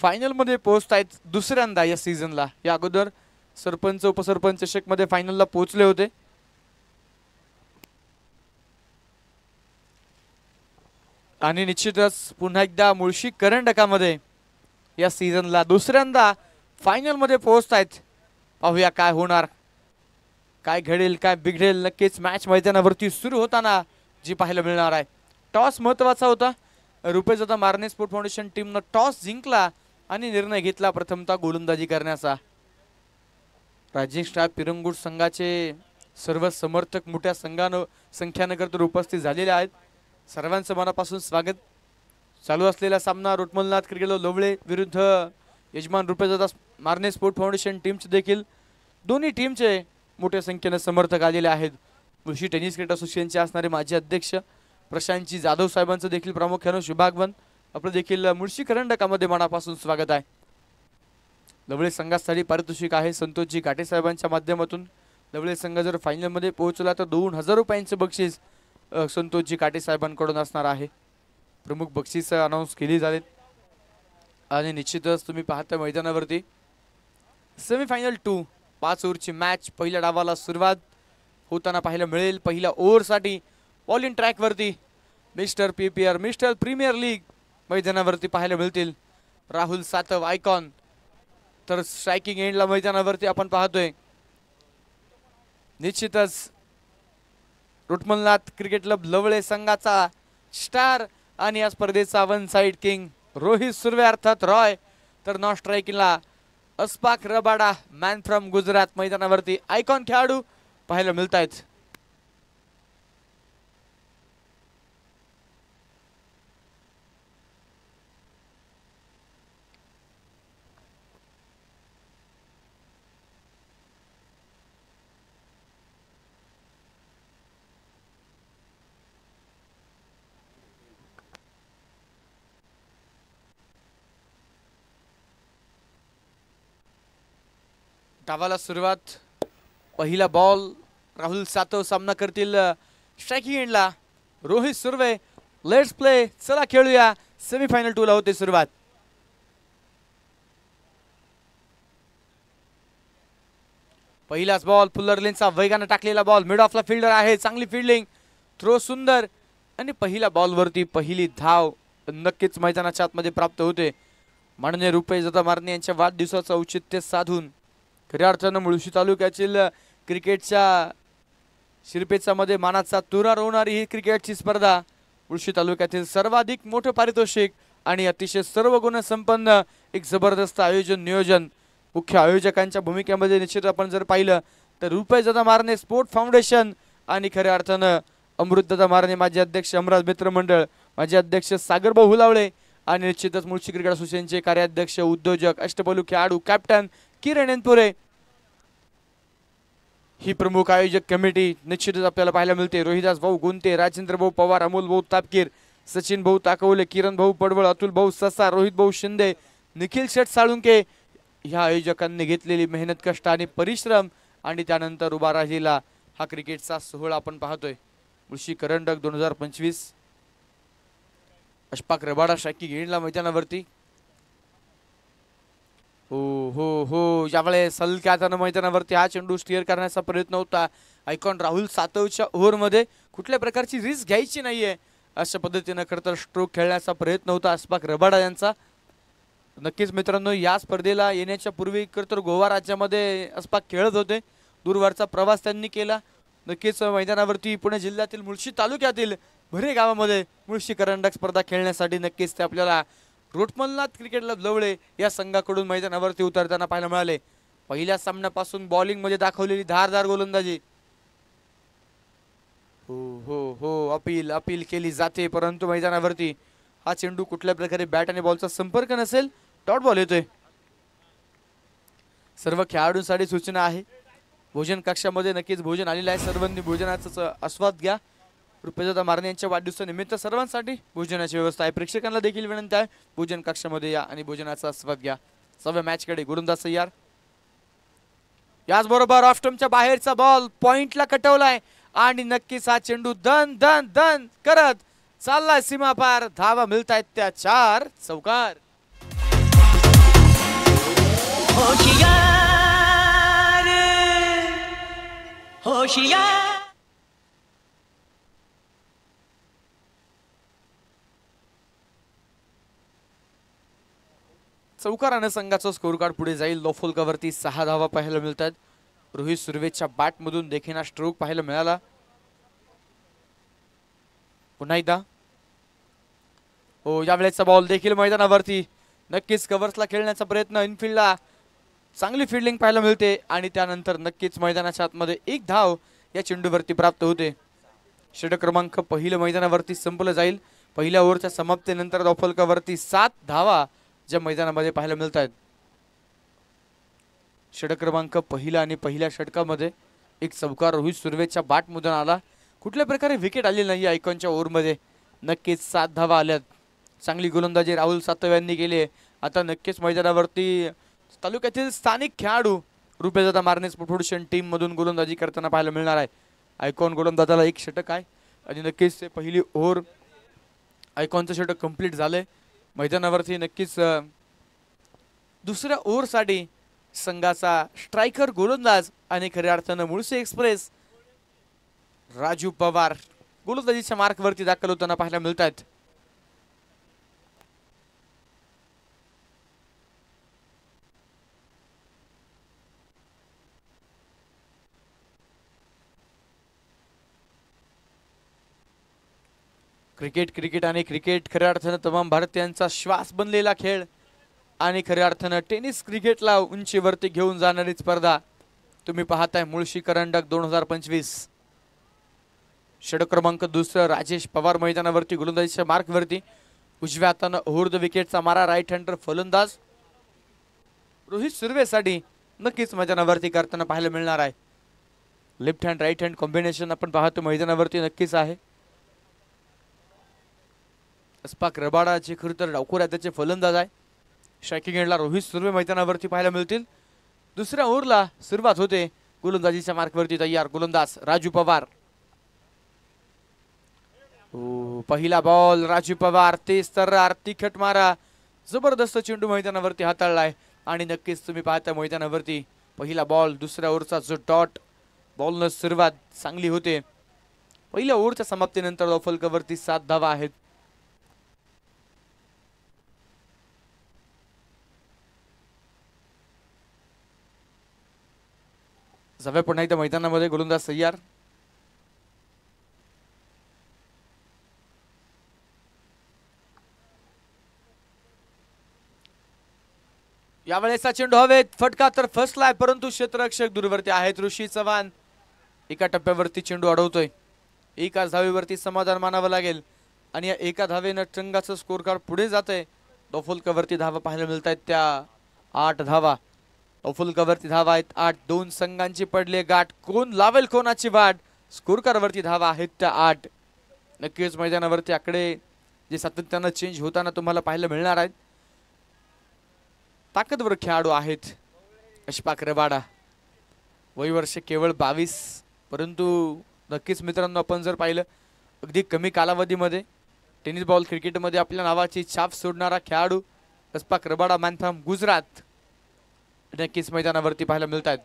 Final मध्ये पोहोचतायत दुसऱ्यांदा या सीझनला। या अगोदर सरपंच उपसरपंच चषक मध्ये फायनलला पोहोचले होते। आणि निश्चितच पुन्हा एकदा मुळशी करंडकामध्ये या सीझनला दुसऱ्यांदा फायनल मध्ये पोहोचतायत। पाहूया काय होणार, काय घडेल, काय बिघडेल। नक्कीच मॅच मैदानावरती सुरू होताना जी पाहायला मिळणार आहे। टॉस महत्त्वाचा होता। रुपेश मारणे स्पोर्ट फाउंडेशन टीमनं टॉस जिंकला आणि निर्णय घेतला प्रथमतः गोलंदाजी करण्याचा। राजेश स्टार पिरंगुट संघाचे सर्व समर्थक मोठ्या संख्यानगर तर उपस्थित झालेले आहेत। सर्वांचं मनापासून स्वागत। चालू असलेला सामना रोटमलनाथ क्रिकेट लवळे विरुद्ध यजमान रुपेश मारणे स्पोर्ट फाउंडेशन टीमचे देखील दोन्ही टीमचे मोठ्या संख्येने समर्थक आलेले आहेत। मुळशी टेनिस क्रिकेट असोसिएशनचे असणारे माजी अध्यक्ष प्रशांतजी जाधव साहेबांचं देखील प्रामुख्याने शुभागमन। आपलं देखील मुळशी करंडकामध्ये मनापासून स्वागत आहे। लवळे संघासाठी पारितोषिक आहे संतोषजी काटे साहेबांच्या माध्यमातून। लवळे संघ जर फायनल मध्ये पोहोचला तर 2000 रुपयांचे बक्षीस संतोषजी काटे साहेबांकडून असणार आहे। प्रमुख बक्षीस अनाउन्स केली झालेत आणि निश्चितच तुम्ही पाहता मैदानावरती सेमीफायनल 2 5 ओव्हरची मॅच पहिल्या डावाला सुरुवात होताना पाहायला मिळेल। पहिल्या ओव्हरसाठी बॉलिंग ट्रॅक वरती mister PPR mister premier league मैदानावरती पाहायला मिळतील। राहुल सातव आयकॉन तर स्ट्रायकिंग एंडला मैदानावरती आपण पाहतोय निश्चितच रोटमलनाथ क्रिकेट क्लब लवळे संघाचा स्टार आणि या स्पर्धेचा one side king Rohit Surve अर्थात रॉय। तर नॉन स्ट्रायकिंगला Ashpak Rabada man from Gujarat मैदानावरती आयकॉन खेळाडू पाहायला मिळत आहेत। डावाला सुरुवात पहिला बॉल राहुल सातव सामना करतील स्ट्रायकिंग एंडला रोहित सुर्वे। लेट्स प्ले चला खेळूया। सेमीफायनल 2 ला होते सुरुवात। पहिलाच बॉल फुल्लरलेनचा वेगाने टाकलेला बॉल मिड ऑफला फिल्डर आहे चांगली फिल्डिंग थ्रो सुंदर आणि पहिल्या बॉल वरती पहिली धाव नक्कीच मैदानाच्या आतमध्ये प्राप्त होते। माननीय रुपेश मारणे यांच्या वाढदिवसाचं औचित्य साधून खऱ्या अर्थानं मुळशी तालुक्यातील क्रिकेटच्या शिरपेचामध्ये मानाचा तुरा रोवणारी ही क्रिकेटची स्पर्धा। मुळशी तालुक्यातील सर्वाधिक मोठं पारितोषिक आणि अतिशय सर्व गुण संपन्न एक जबरदस्त आयोजन नियोजन। मुख्य आयोजकांच्या भूमिकेमध्ये निश्चित आपण जर पाहिलं तर रुपेश मारणे स्पोर्ट फाउंडेशन आणि खऱ्या अर्थानं अमृतदादा मारणे माजी अध्यक्ष अमराज मित्र मंडळ माजी अध्यक्ष सागरभाऊ हुलावळे आणि निश्चितच मुळशी क्रिकेट असोसिएशनचे कार्याध्यक्ष उद्योजक अष्टपैलू खेळाडू कॅप्टन किरण एनपुरे ही प्रमुख आयोजक कमिटी निश्चितच आपल्याला पाहायला मिळते। रोहिदास भाऊ गुंते राजेंद्र भाऊ पवार अमोल भाऊ तापकीर सचिन भाऊ ताकवले किरण भाऊ पडवळ अतुल भाऊ ससा रोहित भाऊ शिंदे निखिल शेठ साळुंके ह्या आयोजकांनी घेतलेली मेहनत कष्ट आणि परिश्रम आणि त्यानंतर उभा राहिलेला हा क्रिकेटचा सोहळा आपण पाहतोय। मुळशी करंडक 2025 अशफाक रबाडा स्ट्रायकिंग एंडला मैदानावरती हो हो हो यावेळेस हलक्या हाताने मैदानावरती हा चेंडू स्टीअर करण्याचा प्रयत्न होता। आयकॉन राहुल सातवच्या ओव्हर मध्ये कुठल्या प्रकारची रिस्क घ्यायची नाहीये अशा पद्धतीने खरतर स्ट्रोक खेळण्याचा प्रयत्न होता अशफाक रबाडा यांचा। नक्कीच मित्रांनो या स्पर्धेला येण्याच्या पूर्वी खरतर गोवा राज्यामध्ये अशफाक खेळत होते। दूरवरचा प्रवास त्यांनी केला। नक्कीच मैदानावरती पुणे जिल्ह्यातील मुळशी तालुक्यातील भरे गावामध्ये मुळशी करंडक स्पर्धा खेळण्यासाठी नक्कीच ते आपल्याला रोटमलनाथ क्रिकेट क्लब लवळे या संघाकडून मैदानावरती उतरताना पाहायला मिळाले। पहिल्या सामन्यापासून बॉलिंग मध्ये दाखवलेली धारदार गोलंदाजी हो हो हो अपील अपील केली जाते परंतु मैदानावरती हा चेंडू कुठल्या प्रकारे बॅट आणि बॉलचा संपर्क नसेल डॉट बॉल येतोय। सर्व खेळाडूंसाठी सूचना आहे भोजन कक्षामध्ये नक्कीच भोजन आलेलं आहे। सर्वांनी भोजनाचा आस्वाद घ्या। रुपेश मारणे यांच्या वाढदिवसानिमित्त सर्वांसाठी भोजनाची व्यवस्था आहे। प्रेक्षकांना देखील विनंती आहे भोजन कक्षामध्ये या आणि भोजनाचा आस्वाद घ्या। सव्या मॅच कडे गोलंदाज तयार। याचबरोबर ऑफ स्टंपच्या बाहेरचा बॉल पॉइंटला कटवलाय आणि नक्कीच हा चेंडू दन दन दन करत चाललाय सीमा पार। धावा मिळतायत त्या 4 चौकार। होशियार होशियार चौकाराने संघाचा स्कोर कार्ड पुढे जाईल. लोफोल्कावरती 6 धावा पाहायला मिळतात. रोहित सुर्वेच्या बॅट मधून देखील स्ट्रोक पाहायला मिळाला. पुन्हा एकदा हो यावेळेचा बॉल देखील मैदानावरती. नक्कीच कव्हर्सला खेळण्याचा प्रयत्न, इनफिल्डला चांगली फिल्डिंग पाहायला मिळते आणि त्यानंतर नक्कीच मैदानाच्या आतमध्ये एक धाव या चेंडूवरती प्राप्त होते. षटक क्रमांक पहिलं मैदानावरती संपलं जाईल. पहिल्या ओव्हरच्या समाप्तीनंतर लोफोल्कावरती 7 धावा ज्या मैदानामध्ये पाहायला मिळत आहेत. षटक क्रमांक पहिला आणि पहिल्या षटकामध्ये एक चौकार रोहित सुर्वेच्या बॅट मधून आला. कुठल्या प्रकारे विकेट आली नाही आयकॉनच्या ओव्हरमध्ये. नक्कीच 7 धावा आल्यात. चांगली गोलंदाजी राहुल सातव यांनी केली आहे. आता नक्कीच मैदानावरती तालुक्यातील स्थानिक खेळाडू रुपेदादा मारणे स्पोर्ट्स टीम मधून गोलंदाजी करताना पाहायला मिळणार आहे. आयकॉन गोलंदाजाला एक षटक आहे आणि नक्कीच ते पहिली ओव्हर आयकॉनचं षटक कंप्लीट झालंय. मैदानावरती नक्कीच दुसऱ्या ओव्हरसाठी संघाचा स्ट्रायकर गोलंदाज आणि खऱ्या अर्थानं मुळशी एक्सप्रेस राजू पवार गोलंदाजीच्या मार्कवरती दाखल होताना पाहायला मिळत आहेत. क्रिकेट क्रिकेट आणि क्रिकेट खऱ्या अर्थानं तमाम भारतीयांचा श्वास बनलेला खेळ आणि खऱ्या अर्थानं टेनिस क्रिकेटला उंचीवरती घेऊन जाणारी स्पर्धा तुम्ही पाहताय मुळशी करंडक 2025. षटक क्रमांक दुसरं राजेश पवार मैदानावरती गोलंदाजीच्या मार्कवरती. उजव्या हातानं ओव्हर द विकेटचा मारा राईट हँडर फलंदाज रोहित सुर्वेसाठी नक्कीच मैदानावरती करताना पाहायला मिळणार आहे. Left hand right hand combination आपण पाहतो मैदानावरती नक्कीच आहे. अस्पाक रबाडा जे खरं तर डावखोर त्याचे फलंदाज आहे. स्ट्रायकिंग एंडला रोहित सुर्वे मैदानावरती पाहायला मिळतील. दुसऱ्या ओव्हरला सुरुवात होते. गोलंदाजीच्या मार्कवरती तयार गोलंदाज राजू पवार. पहिला बॉल राजू पवार तेज तर तिखट मारा जबरदस्त चेंडू मैदानावरती हाताळलाय आणि नक्कीच तुम्ही पाहता मैदानावरती पहिला बॉल दुसऱ्या ओव्हरचा जो डॉट बॉलनं सुरुवात चांगली होते. पहिल्या ओव्हरच्या समाप्तीनंतर लोफोल्कावरती 7 धावा आहेत. जाऊया पुन्हा एकदा मैदानामध्ये गोलंदाज तयार. यावेळेचा चेंडू हवेत फटका तर फसलाय परंतु क्षेत्ररक्षक दूरवरती आहेत. ऋषी चव्हाण एका टप्प्यावरती चेंडू अडवतोय. एका धावेवरती समाधान मानावं लागेल आणि या एका धावेनं संघाचं स्कोर कार्ड पुढे जातंय. लोफोल्कावरती धावा पाहायला मिळत आहेत त्या 8 धावा. लोफोल्कावरती धावा आहेत 8. 2 संघांची पडले गाठ. कोण लावेल कोणाची वाट. स्कोर कार्डवरती धावा आहेत त्या 8. नक्कीच मैदानावरती आकडे जे सातत्यानं चेंज होताना तुम्हाला पाहायला मिळणार आहेत. ताकदवर खेळाडू आहेत. अशफाक रबाडा वय वर्ष केवळ 22 परंतु नक्कीच मित्रांनो आपण जर पाहिलं अगदी कमी कालावधीमध्ये टेनिस बॉल क्रिकेटमध्ये आपल्या नावाची छाप सोडणारा खेळाडू Ashfaq Rabada man from Gujarat नक्कीच मैदानावरती पाहायला मिळत आहेत.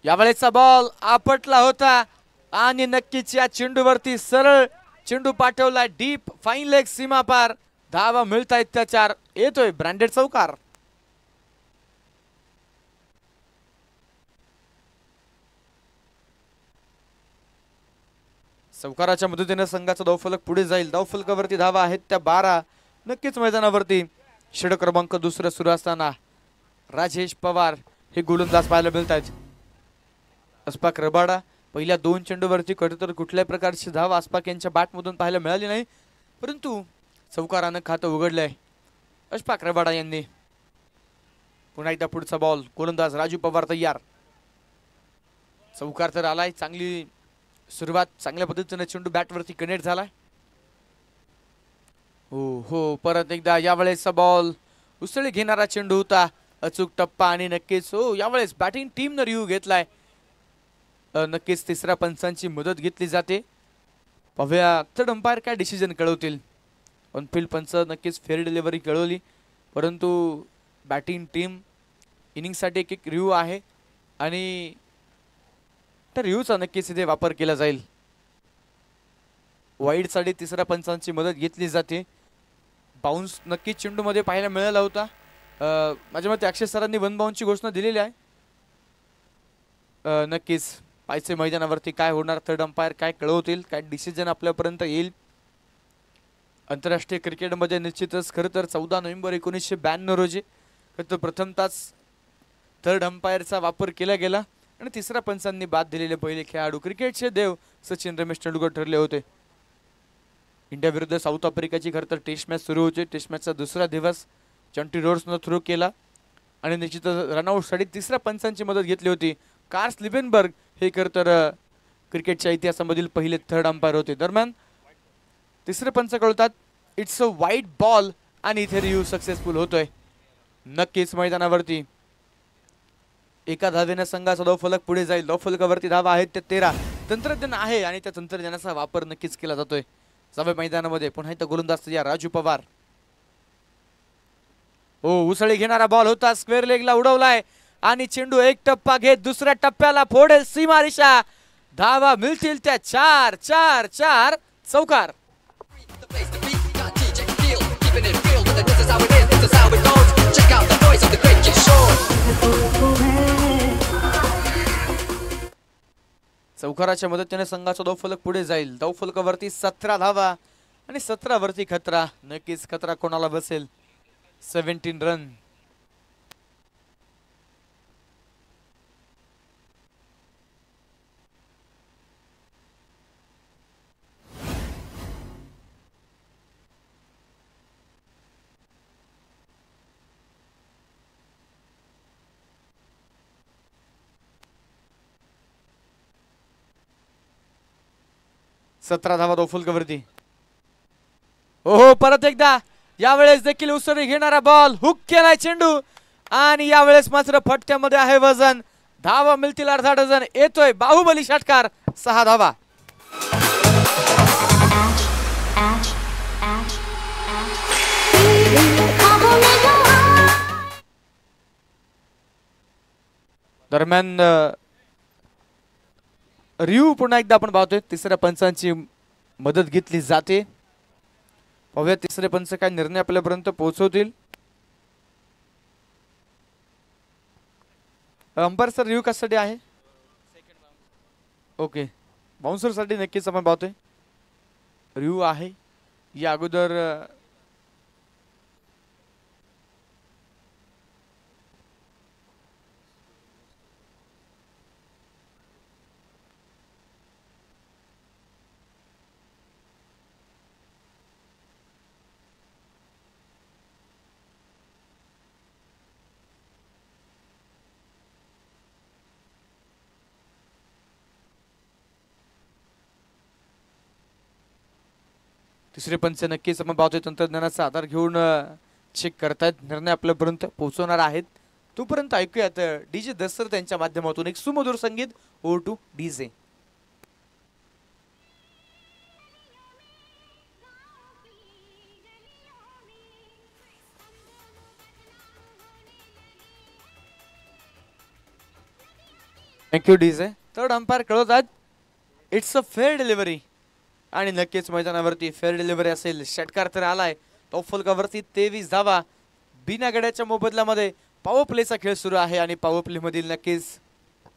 यावेळेचा बॉल आपटला होता आणि नक्कीच या चेंडूवरती सरळ चेंडू पाठवला डीप फाईन लेग सीमा पार. धावा मिळत आहेत त्या 4. येतोय ब्रँडेड चौकार. चौकाराच्या मदतीने संघाचा धावफलक पुढे जाईल. धावफलकावरती धावा आहेत त्या 12. नक्कीच मैदानावरती षटक क्रमांक दुसरं सुरू असताना राजेश पवार हे गोलंदाज पाहायला मिळत आहेत. अशफाक रबाडा पहिल्या 2 चेंडूवरती तर कुठल्याही प्रकारची धाव अशफाक यांच्या बॅटमधून पाहायला मिळाली नाही परंतु चौकारानं खातं उघडलंय अशफाक रबाडा यांनी. पुन्हा एकदा पुढचा बॉल गोलंदाज राजू पवार तयार. चौकार तर आलाय. चांगली सुरुवात चांगल्या पद्धतीने चेंडू बॅटवरती कनेक्ट झालाय. हो परत एकदा यावेळेचा बॉल उसळी घेणारा चेंडू होता. अचूक टप्पा आणि नक्कीच यावेळेस बॅटिंग टीमनं रिव्ह्यू घेतलाय. नक्कीच तिसऱ्या पंचांची मदत घेतली जाते. पाहूया थर्ड अंपायर काय डिसिजन कळवतील. ऑनफिल्ड पंच नक्कीच फेअर डिलिव्हरी खेळवली, परंतु बॅटिंग टीम इनिंगसाठी एक एक रिव्ह्यू आहे आणि त्या रिव्ह्यूचा नक्कीच इथे वापर केला जाईल. वाईडसाठी तिसऱ्या पंचांची मदत घेतली जाते. बाउन्स नक्कीच चेंडूमध्ये पाहायला मिळाला होता. माझ्या मते अक्षय सरांनी वन बाउन्सची घोषणा दिलेली आहे. नक्कीच पायचे मैदानावरती काय होणार, थर्ड अंपायर काय कळवतील, काय डिसिजन आपल्यापर्यंत येईल. आंतरराष्ट्रीय क्रिकेटमध्ये निश्चितच खरं तर 14 नोव्हेंबर 1992 रोजी प्रथमताच थर्ड अंपायरचा वापर केला गेला आणि तिसऱ्या पंचांनी बाद दिलेले पहिले खेळाडू क्रिकेटचे देव सचिन रमेश तेंडुलकर ठरले होते. इंडिया विरुद्ध साऊथ आफ्रिकाची खरं तर टेस्ट मॅच सुरू होती. टेस्ट मॅचचा दुसरा दिवस जॉन्टी रोड्सनं थ्रो केला आणि निश्चितच रनआउटसाठी तिसऱ्या पंचांची मदत घेतली होती. कार्स लिबेनबर्ग हे खरं तर क्रिकेटच्या इतिहासामधील पहिले थर्ड अंपायर होते. दरम्यान तिसरे पंच कळतात इट्स अ वाईट बॉल आणि इथे रिव्ह्यू सक्सेसफुल होतोय. नक्कीच मैदानावरती एका धावेने संघाचा धावफलक पुढे जाईल. धावफलकावरती धावा आहेत ते 13. तंत्रज्ञान आहे आणि त्या तंत्रज्ञानाचा वापर नक्कीच केला जातोय. सहाव्या मैदानामध्ये पुन्हा एकदा गोलंदाज या राजू पवार. उसळी घेणारा बॉल होता, स्क्वेअर लेगला उडवलाय आणि चेंडू एक टप्पा घेत दुसऱ्या टप्प्याला फोडेल सीमारेषा. धावा मिळतील त्या 4 4 4 चौकार. चौकाराच्या मदतीने संघाचा धावफलक पुढे जाईल. धावफलकावरती 17 धावा आणि 17 वरती खतरा. नक्कीच खतरा कोणाला बसेल. 17 रन. सतरा धावा धावफलकावरती. परत एकदा यावेळेस देखील उसळी घेणारा बॉल, हुक केलाय चेंडू आणि यावेळेस मात्र फटक्यामध्ये आहे वजन. धावा मिळतील अर्धा डझन. येतोय बाहुबली षटकार. 6 धावा. दरम्यान रिव्ह्यू पुन्हा एकदा आपण पाहतोय. तिसऱ्या पंचांची मदत घेतली जाते. पाहूया तिसरे पंच काय निर्णय आपल्यापर्यंत पोहोचवतील. अंपायर सर रिव्ह्यू कशासाठी आहे? ओके, बाउन्सर साठी नक्कीच आपण पाहतोय रिव्ह्यू आहे. या अगोदर तिसरे पंच नक्कीच आपण पाहतोय तंत्रज्ञानाचा आधार घेऊन चेक करतायत, निर्णय आपल्यापर्यंत पोहोचवणार आहेत. तोपर्यंत ऐकूयात डीजे दसरथ यांच्या माध्यमातून एक सुमधुर संगीत. O two DJ. Thank you DJ. Third umpire कळवतात इट्स अ फेअर डिलिव्हरी आणि नक्कीच मैदानावरती फेअर डिलिव्हरी असेल. षटकार तर आलाय. धावफलकावरती 23 धावा. बिना गड्याच्या मोबदल्यामध्ये पॉवर प्लेचा खेळ सुरू आहे आणि पॉवर प्ले मधील नक्कीच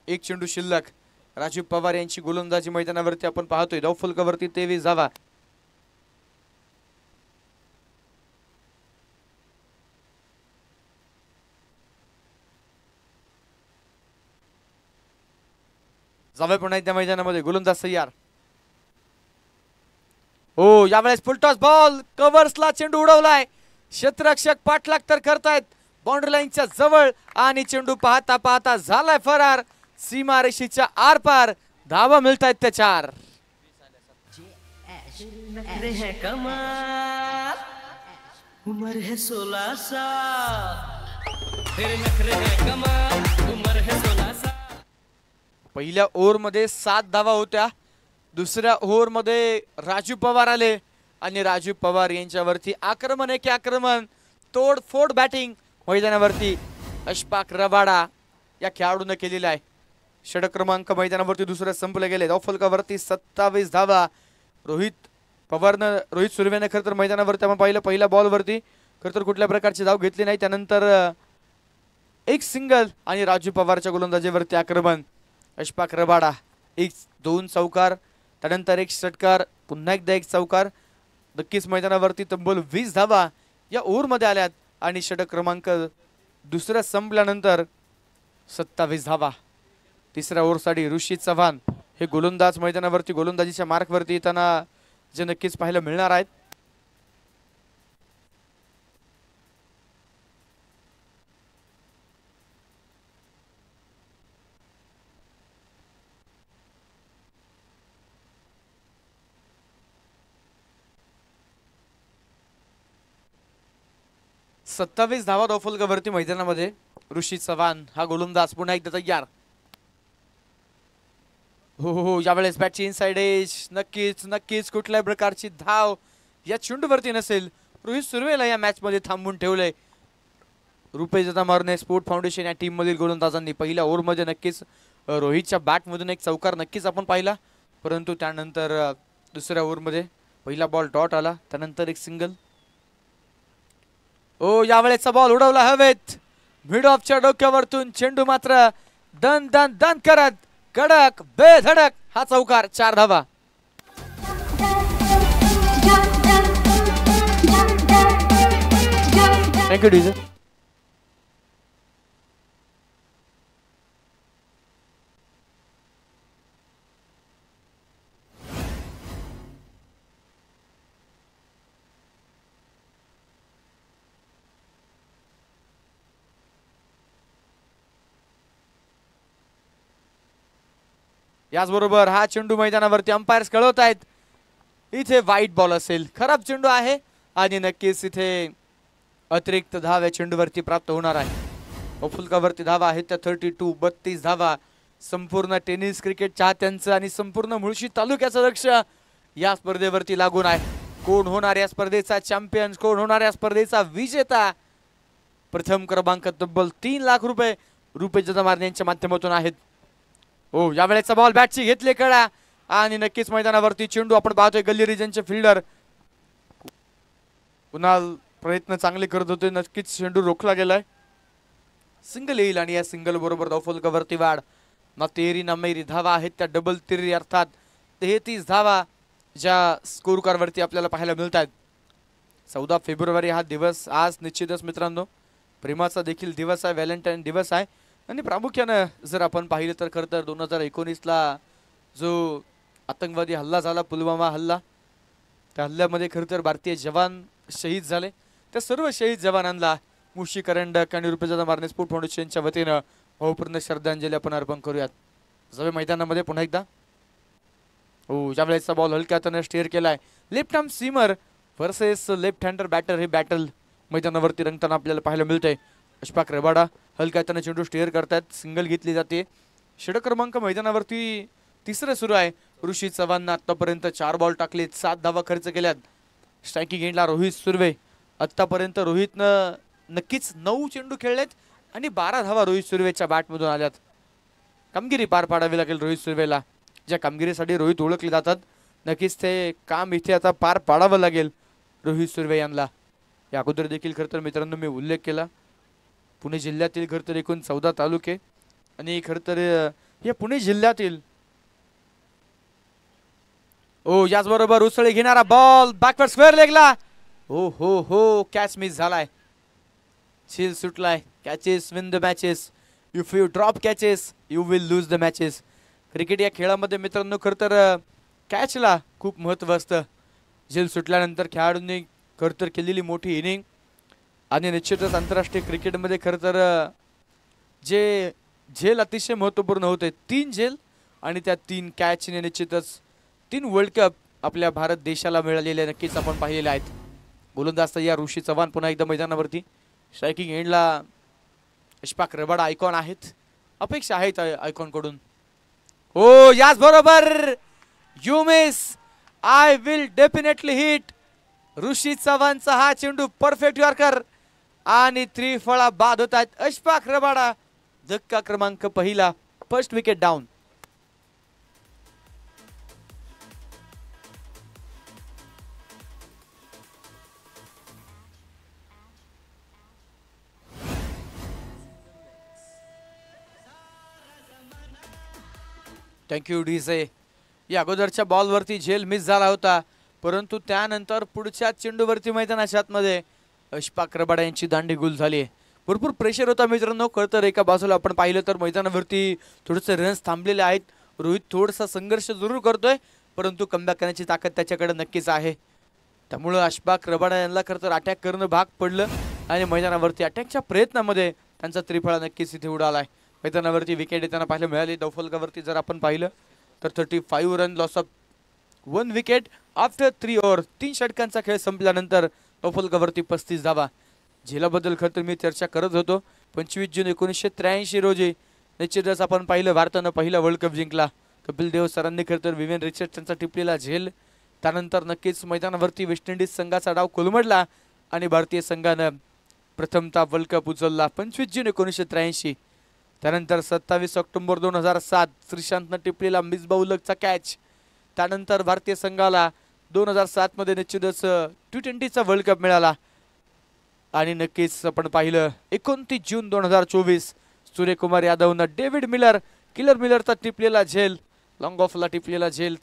एक चेंडू शिल्लक. राजीव पवार यांची गोलंदाजी मैदानावरती आपण पाहतोय. धावफलकावरती 23 धावा. जावे पुन्हा एकदा मैदानामध्ये गोलंदाज तयार. यावेळेस फुलटॉस बॉल, कव्हर्सला चेंडू उडवलाय. क्षेत्ररक्षक पाठलाग तर करतायत बाउंड्री लाईनच्या जवळ आणि चेंडू पाहता पाहता झालाय फरार सीमारेषेच्या आरपार. धावा मिळतायत त्या 4. उमर है 16 साल, तेरे नखरे हैं कमाल, उमर है 16 साल. पहिल्या ओव्हर मध्ये 7 धावा होत्या. दुसऱ्या ओव्हर मध्ये राजू पवार आले आणि राजीव पवार यांच्यावरती आक्रमण आहे की आक्रमण, तोडफोड बॅटिंग मैदानावरती अशफाक रबाडा या खेळाडूने केलेला आहे. षटक क्रमांक मैदानावरती दुसऱ्या संपले गेले. फलकावरती 27 धावा. रोहित सुर्वेने खरं तर मैदानावरती आपण पाहिलं पहिल्या बॉलवरती खरं तर कुठल्या प्रकारची धाव घेतली नाही. त्यानंतर एक सिंगल आणि राजू पवारच्या गोलंदाजीवरती आक्रमण. अशफाक रबाडा 2 चौकार, त्यानंतर एक षटकार, पुन्हा एकदा एक चौकार. नक्कीच मैदानावरती तब्बल 20 धावा या ओव्हरमध्ये आल्यात आणि षटक क्रमांक दुसऱ्या संपल्यानंतर 27 धावा. तिसऱ्या ओव्हरसाठी ऋषी चव्हाण हे गोलंदाज मैदानावरती गोलंदाजीच्या मार्कवरती येताना जे नक्कीच पाहायला मिळणार आहेत. सत्तावीस धावा धावफलकावरती मैदानामध्ये. ऋषी चव्हाण हा गोलंदाज पुन्हा एकदा तयार. हो यावेळेस बॅटची इनसाइड एज. नक्कीच नक्कीच कुठल्याही प्रकारची धाव या चेंडूवरती नसेल. रोहित सुर्वेला या मॅच मध्ये थांबून ठेवले. रुपेश जतामारने स्पोर्ट फाउंडेशन या टीम मधील गोलंदाजांनी पहिल्या ओव्हरमध्ये नक्कीच रोहितच्या बॅटमधून एक चौकार नक्कीच आपण पाहिला, परंतु त्यानंतर दुसऱ्या ओव्हरमध्ये पहिला बॉल डॉट आला, त्यानंतर एक सिंगल. यावेळेचा बॉल उडवला हवेत. मिड ऑफच्या डोक्यावरतून चेंडू मात्र दन दन दन करत कडक बेधडक हा चौकार. 4 धावा. Thank you DJ. याचबरोबर हा चेंडू मैदानावरती अंपायर्स कळवत आहेत इथे वाईट बॉल असेल, खराब चेंडू आहे आणि नक्कीच इथे अतिरिक्त धाव या चेंडूवरती प्राप्त होणार आहे. फुलकावरती धावा आहेत त्या 32 धावा. संपूर्ण टेनिस क्रिकेट चाहत्यांचं आणि संपूर्ण मुळशी तालुक्याचं लक्ष या स्पर्धेवरती लागून आहे. कोण होणार या स्पर्धेचा चॅम्पियन, कोण होणार या स्पर्धेचा विजेता. प्रथम क्रमांक तब्बल 3 लाख रुपये रुपेश जतामार यांच्या माध्यमातून आहेत. यावेळेचा बॉल बॅटची घेतले कडा आणि नक्कीच मैदानावरती चेंडू आपण पाहतोय गल्ली रिजनचे फिल्डर कुणाल प्रयत्न चांगले करत होते, नक्कीच चेंडू रोखला गेलाय. सिंगल येईल आणि या सिंगल बरोबर धावफलकावरती वाढ. ना तेरी ना मेरी धावा आहेत त्या डबल तिरी अर्थात 33 धावा ज्या स्कोर कार्डवरती आपल्याला पाहायला मिळतात. 14 फेब्रुवारी हा दिवस आज निश्चितच मित्रांनो प्रेमाचा देखील दिवस आहे, व्हॅलेंटाईन दिवस आहे. आणि प्रामुख्यानं जर आपण पाहिलं तर खरं तर 2019ला जो आतंकवादी हल्ला झाला, पुलवामा हल्ला, त्या हल्ल्यामध्ये खरं तर भारतीय जवान शहीद झाले. त्या सर्व शहीद जवानांना मुळशी करंडक आणि रुपेश जतामार स्पोर्ट फाउंडेशनच्या वतीनं भावपूर्ण श्रद्धांजली आपण अर्पण करूयात. जावे मैदानामध्ये पुन्हा एकदा. ज्यावेळेचा बॉल हलक्या हाताने स्टेअर केलाय. Left arm seamer versus left hander batter हे बॅटल मैदानावरती रंगताना आपल्याला पाहायला मिळतंय. अशफाक रबाडा हलक्या हाताने चेंडू स्टेअर करतात, सिंगल घेतली जाते. षटक क्रमांक मैदानावरती तिसरं सुरू आहे. ऋषी चव्हाणनं आतापर्यंत 4 बॉल टाकलेत, 7 धावा खर्च केल्यात. स्ट्रायकिंग एंडला रोहित सुर्वे. आतापर्यंत रोहितनं नक्कीच 9 चेंडू खेळलेत आणि 12 धावा रोहित सुर्वेच्या बॅटमधून आल्यात. कामगिरी पार पाडावी लागेल रोहित सुर्वेला. ज्या कामगिरीसाठी रोहित ओळखले जातात नक्कीच ते काम इथे आता पार पाडावं लागेल रोहित सुर्वे यांना. या अगोदर देखील खरं तर मित्रांनो मी उल्लेख केला पुणे जिल्ह्यातील खरं तर एकूण 14 तालुके आणि खरं तर या पुणे जिल्ह्यातील याचबरोबर उसळी घेणारा बॉल बॅकवर्ड स्क्वेअर लेगला. हो कॅच मिस झालाय, झील सुटलाय. Catches win the matches, if you drop catches you will lose the matches. Cricket या खेळामध्ये मित्रांनो खरं तर कॅचला खूप महत्त्व असतं. झेल सुटल्यानंतर खेळाडूंनी खरं तर केलेली मोठी इनिंग आणि निश्चितच आंतरराष्ट्रीय क्रिकेटमध्ये खरं तर जे झेल अतिशय महत्त्वपूर्ण होते. 3 झेल आणि त्या 3 कॅचने निश्चितच 3 वर्ल्ड कप आपल्या भारत देशाला मिळालेले नक्कीच आपण पाहिलेले आहेत. गोलंदाज तयार ऋषी चव्हाण पुन्हा एकदा मैदानावरती. स्ट्रायकिंग एंडला अशफाक रबाडा आयकॉन आहेत, अपेक्षा आहेत आयकॉन कडून. याच बरोबर you miss, I will definitely hit. Rishi चव्हाणचा हा चेंडू परफेक्ट यॉर्कर आणि त्रिफळा बाद होत आहेत. अशफाक रबाडा धक्का क्रमांक पहिला, first wicket down. Thank you DJ. या अगोदरच्या बॉलवरती झेल मिस झाला होता, परंतु त्यानंतर पुढच्या चेंडूवरती मैदानाच्या आतमध्ये अशफाक रबाडा यांची दांडी गुल झाली. भरपूर प्रेशर होता मित्रांनो. कळतं एका बाजूला आपण पाहिलं तर मैदानावरती थोडेसे रन्स थांबलेले आहेत. रोहित थोडासा संघर्ष जरूर करतोय, परंतु कमबॅक करण्याची ताकद त्याच्याकडे नक्कीच आहे. त्यामुळं अशफाक रबाडा यांना खरं तर अटॅक करणं भाग पडलं आणि मैदानावरती अटॅकच्या प्रयत्नामध्ये त्यांचा त्रिफळा नक्कीच इथे उडालाय. मैदानावरती विकेट येताना पाहायला मिळाली. दौफलकावरती जर आपण पाहिलं तर 35 run, loss of 1 wicket after 3 over. 3 षटकांचा खेळ संपल्यानंतर दौफलकावरती 35 धावा. झेलाबद्दल खरं तर मी चर्चा करत होतो. 25 जून 1983 रोजी निश्चितच आपण पाहिलं भारतानं पहिला वर्ल्ड कप जिंकला. कपिल देव सरांनी खरं तर विवियन रिचर्डसनचा टिपलेला झेल. त्यानंतर नक्कीच मैदानावरती वेस्ट इंडिज संघाचा डाव कोलमडला आणि भारतीय संघानं प्रथमतः वर्ल्ड कप उचलला 25 जून 1983. त्यानंतर 27 ऑक्टोबर 2007 श्रीशांतनं टिपलेला मिसबाउलकचा कॅच. त्यानंतर भारतीय संघाला 2007 मध्ये निश्चितच T20चा वर्ल्ड कप मिळाला. आणि नक्कीच आपण पाहिलं 29 जून 2024 सूर्यकुमार यादवनं डेव्हिड मिलर, किलर मिलरचा टिपलेला झेल, लॉंग ऑफला टिपलेला झेल,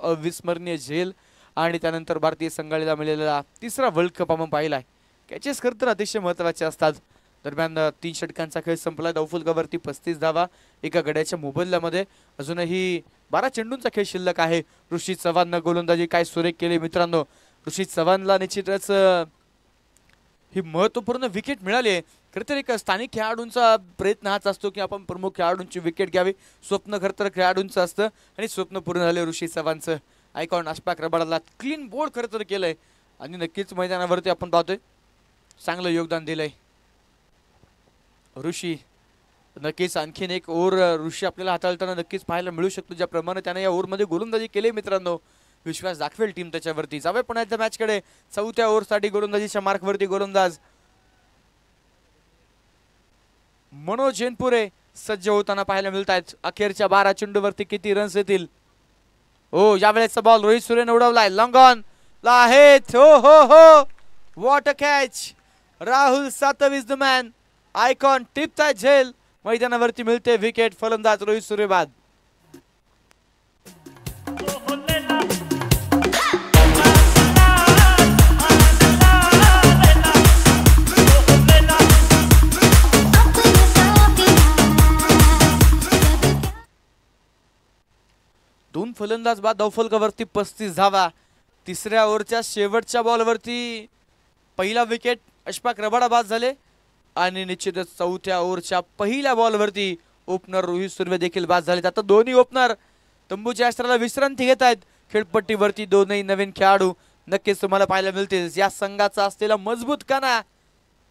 अविस्मरणीय झेल. आणि त्यानंतर भारतीय संघाला मिळालेला तिसरा वर्ल्ड कप आपण पाहिलाय. कॅचेस खरं तर अतिशय महत्त्वाचे असतात. दरम्यान 3 षटकांचा खेळ संपला. दौफलकावरती 35 धावा एका गड्याच्या मोबदल्यामध्ये. अजूनही 12 चेंडूंचा खेळ शिल्लक आहे. ऋषी चव्हाणनं गोलंदाजी काय सुरेख केली मित्रांनो. ऋषी चव्हाणला निश्चितच ही महत्त्वपूर्ण विकेट मिळाली आहे. खरं तर एक स्थानिक खेळाडूंचा प्रयत्न हाच असतो की आपण प्रमुख खेळाडूंची विकेट घ्यावी. स्वप्न खरं तर खेळाडूंचं असतं आणि स्वप्न पूर्ण झाले ऋषी चव्हाणचं. आयकॉन अशफाक रबाडाला क्लीन बोल्ड खरं तर केलंय आणि नक्कीच मैदानावरती आपण पाहतोय चांगलं योगदान दिलंय ऋषी. नक्कीच आणखीन एक ओव्हर ऋषी आपल्याला हाताळताना नक्कीच पाहायला मिळू शकतो. ज्याप्रमाणे त्याने या ओव्हरमध्ये गोलंदाजी केली मित्रांनो, विश्वास दाखवेल टीम त्याच्यावरती. जावे पुन्हा एकदा मॅचकडे. 4थ्या ओव्हरसाठी गोलंदाजीच्या मार्कवरती गोलंदाज मनोज जैनपुरे सज्ज होताना पाहायला मिळत आहेत. अखेरच्या 12 चेंडूवरती किती रन्स येतील. हो, यावेळेचा बॉल रोहित सूर्यने उडवलाय. लॉंग ऑन ला आहेत. हो हो हो, what a catch. Rahul Satav the man. आयकॉन टिपताय झेल. मैदानावरती मिळते विकेट. फलंदाज रोहित सूर्य बाद. दोन फलंदाज बाद. दौफलकावरती 35 धावा. तिसऱ्या ओव्हरच्या शेवटच्या बॉलवरती पहिला विकेट अशफाक रबाडा बाद झाले आणि निश्चितच 4थ्या ओव्हरच्या पहिल्या बॉलवरती ओपनर रोहित सुर्वे देखील बाद झाले. आता दोन्ही ओपनर तंबूच्या अस्त्राला विश्रांती घेत आहेत. खेळपट्टीवरती दोनही नवीन खेळाडू नक्कीच तुम्हाला पाहायला मिळतील. या संघाचा असलेला मजबूत कणा,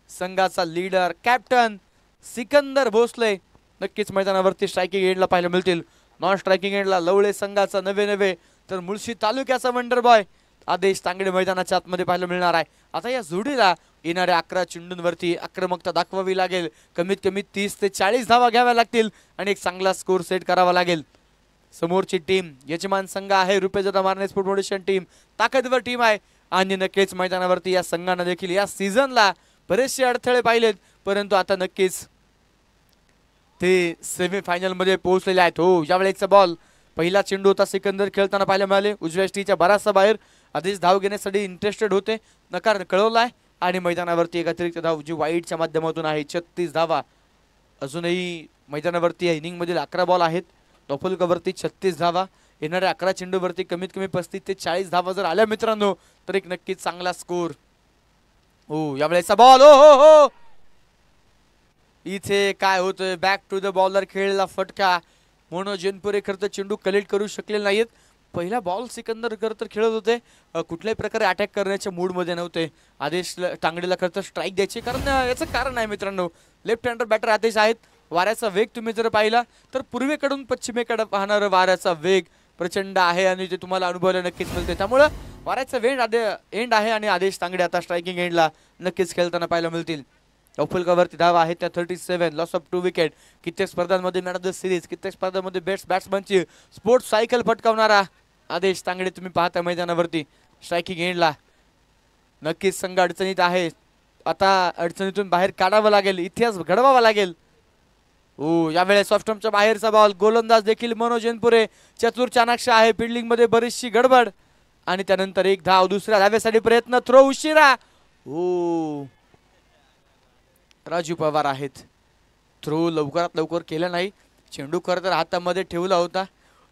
संघाचा लीडर कॅप्टन सिकंदर भोसले नक्कीच मैदानावरती स्ट्रायकिंग एंडला पाहायला मिळतील. नॉन स्ट्रायकिंग एंडला लवळे संघाचा नवे तर मुळशी तालुक्याचा वंडर बॉय आदेश तांगडे मैदानाच्या आतमध्ये पाहायला मिळणार आहे. आता या जोडीला येणाऱ्या 11 चेंडूंवरती आक्रमकता दाखवावी लागेल. कमीत कमी 30 ते 40 धावा घ्याव्या लागतील आणि एक चांगला स्कोर सेट करावा लागेल. समोरची टीम यजमान संघ आहे रुपेजदा मारणे स्पोर्ट फाउंडेशन टीम. ताकदवर टीम आहे आणि नक्कीच मैदानावरती या संघाने देखील या सीझनला बरेचसे अडथळे पाहिलेत, परंतु आता नक्कीच ते सेमीफायनल मध्ये पोहोचलेले आहेत. हो, यावेळेचा बॉल पहिला चेंडू होता. सिकंदर खेळताना पाहायला मिळाले. उजव्या स्टीच्या बराचसा बाहेर. आधीच धाव घेण्यासाठी इंटरेस्टेड होते, नकार कळवलाय आणि मैदानावरती एक अतिरिक्त धाव जी वाईडच्या माध्यमातून आहे. 36 धावा. अजूनही मैदानावरती या इनिंग मधील 11 बॉल आहेत. दौफलकावरती 36 धावा. येणाऱ्या 11 चेंडूवरती कमीत कमी 35 ते 40 धावा जर आल्या मित्रांनो तर एक नक्कीच चांगला स्कोर. हो, यावेळेचा बॉल. हो हो हो, इथे काय होतंय. बॅक टू द बॉलर खेळला फटका. मनोज जैनपुरे खरं तर चेंडू कलेक्ट करू शकले नाहीत. पहिला बॉल सिकंदर खरं तर खेळत होते, कुठल्याही प्रकारे अटॅक करण्याच्या मूडमध्ये नव्हते. आदेश तांगडेला खरं तर स्ट्राईक द्यायची, कारण याचं कारण आहे मित्रांनो, लेफ्ट हँडर बॅटर आदेश आहेत. वाऱ्याचा वेग तुम्ही जर पाहिला तर पूर्वेकडून पश्चिमेकडे वाहणारा वाऱ्याचा वेग प्रचंड आहे आणि ते तुम्हाला अनुभवायला नक्कीच मिळते. त्यामुळं वाऱ्याचा एंड आहे आणि आदेश तांगडे आता स्ट्रायकिंग एंडला नक्कीच खेळताना पाहायला मिळतील. कवरती धावा आहेत त्या 37, लॉस ऑफ 2 विकेट. कित्येक स्पर्धांमध्ये मॅन ऑफ द सिरीज, कित्येक स्पर्धांमध्ये बेस्ट बॅट्समनची स्पोर्ट्स सायकल पटकावणारा आदेश तांगडे तुम्ही पाहता मैदानावरती स्ट्रायकिंग एंडला. नक्कीच संघ अडचणीत आहे. आता अडचणीतून बाहेर काढावं लागेल, इतिहास घडवावा लागेल. यावेळेस ऑफ स्टंपच्या बाहेरचा बॉल. गोलंदाज देखील मनोज एनपुरे चतुर चाणाक्ष आहे. फिल्डिंग मध्ये बरीचशी गडबड आणि त्यानंतर एक धाव. दुसऱ्या धावेसाठी प्रयत्न. थ्रो उशिरा. राजू पवार आहेत. थ्रो लवकरात लवकर केला नाही. चेंडू खरं तर हातामध्ये ठेवला होता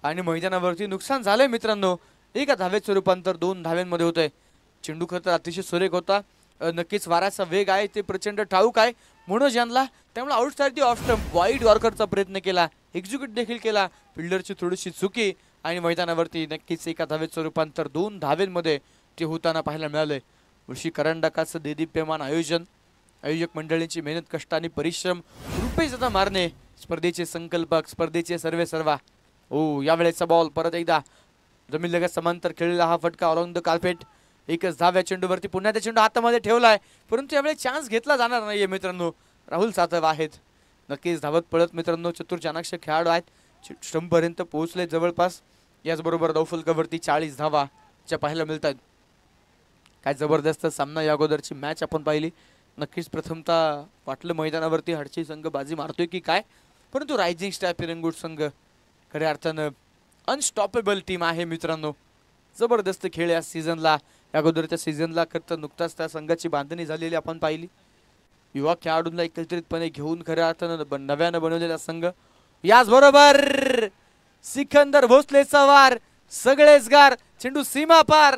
आणि मैदानावरती नुकसान झालंय मित्रांनो. एका धावेचं रूपांतर 2 धाव्यांमध्ये होतंय. चेंडू खरं तर अतिशय सुरेख होता. नक्कीच वाऱ्याचा वेग आहे ते प्रचंड ठाऊक आहे मनोज यांना. त्यामुळे आउटसाइड ऑफ स्टंप वाईड यॉर्करचा प्रयत्न केला, एक्झिक्यूट देखील केला. फिल्डरची थोडीशी चुकी आणि मैदानावरती नक्कीच एका धावेचं रूपांतर 2 धावेंमध्ये ते होताना पाहायला मिळालंय. ऋषी करंडकाचं देदीप्यमान आयोजन, आयोजक मंडळींची मेहनत, कष्ट आणि परिश्रम, रुपये जाता मारणे, स्पर्धेचे संकल्पक, स्पर्धेचे सर्वेसर्वा. यावेळेचा बॉल परत एकदा जमीन लगत समांतर खेळलेला हा फटका ऑलॉंग द कार्पेट. एकच धाव या चेंडूवरती. पुन्हा त्या चेंडू हातामध्ये ठेवलाय परंतु यावेळी चान्स घेतला जाणार नाहीये मित्रांनो. राहुल सातव आहेत नक्कीच धावत पळत मित्रांनो. चतुर चाणाक्ष खेळाडू आहेत. स्टंप पर्यंत पोहोचले जवळपास. याचबरोबर दौफलकावरती 40 धावा ज्या पाहायला मिळतात. काय जबरदस्त सामना या अगोदरची मॅच आपण पाहिली. नक्कीच प्रथमतः वाटलं मैदानावरती हडची संघ बाजी मारतोय की काय, परंतु रायझिंग स्टार पिरंगुट संघ खऱ्या अर्थानं अनस्टॉपेबल टीम आहे मित्रांनो. जबरदस्त खेळ या सीझनला, या अगोदरच्या सीझनला खरं नुकताच त्या संघाची बांधणी झालेली आपण पाहिली. युवा खेळाडूंना एकत्रितपणे घेऊन खऱ्या अर्थानं नव्यानं बनवलेला संघ. याचबरोबर सिकंदर भोसलेचा वार, सगळेच गार, चेंडू सीमा पार.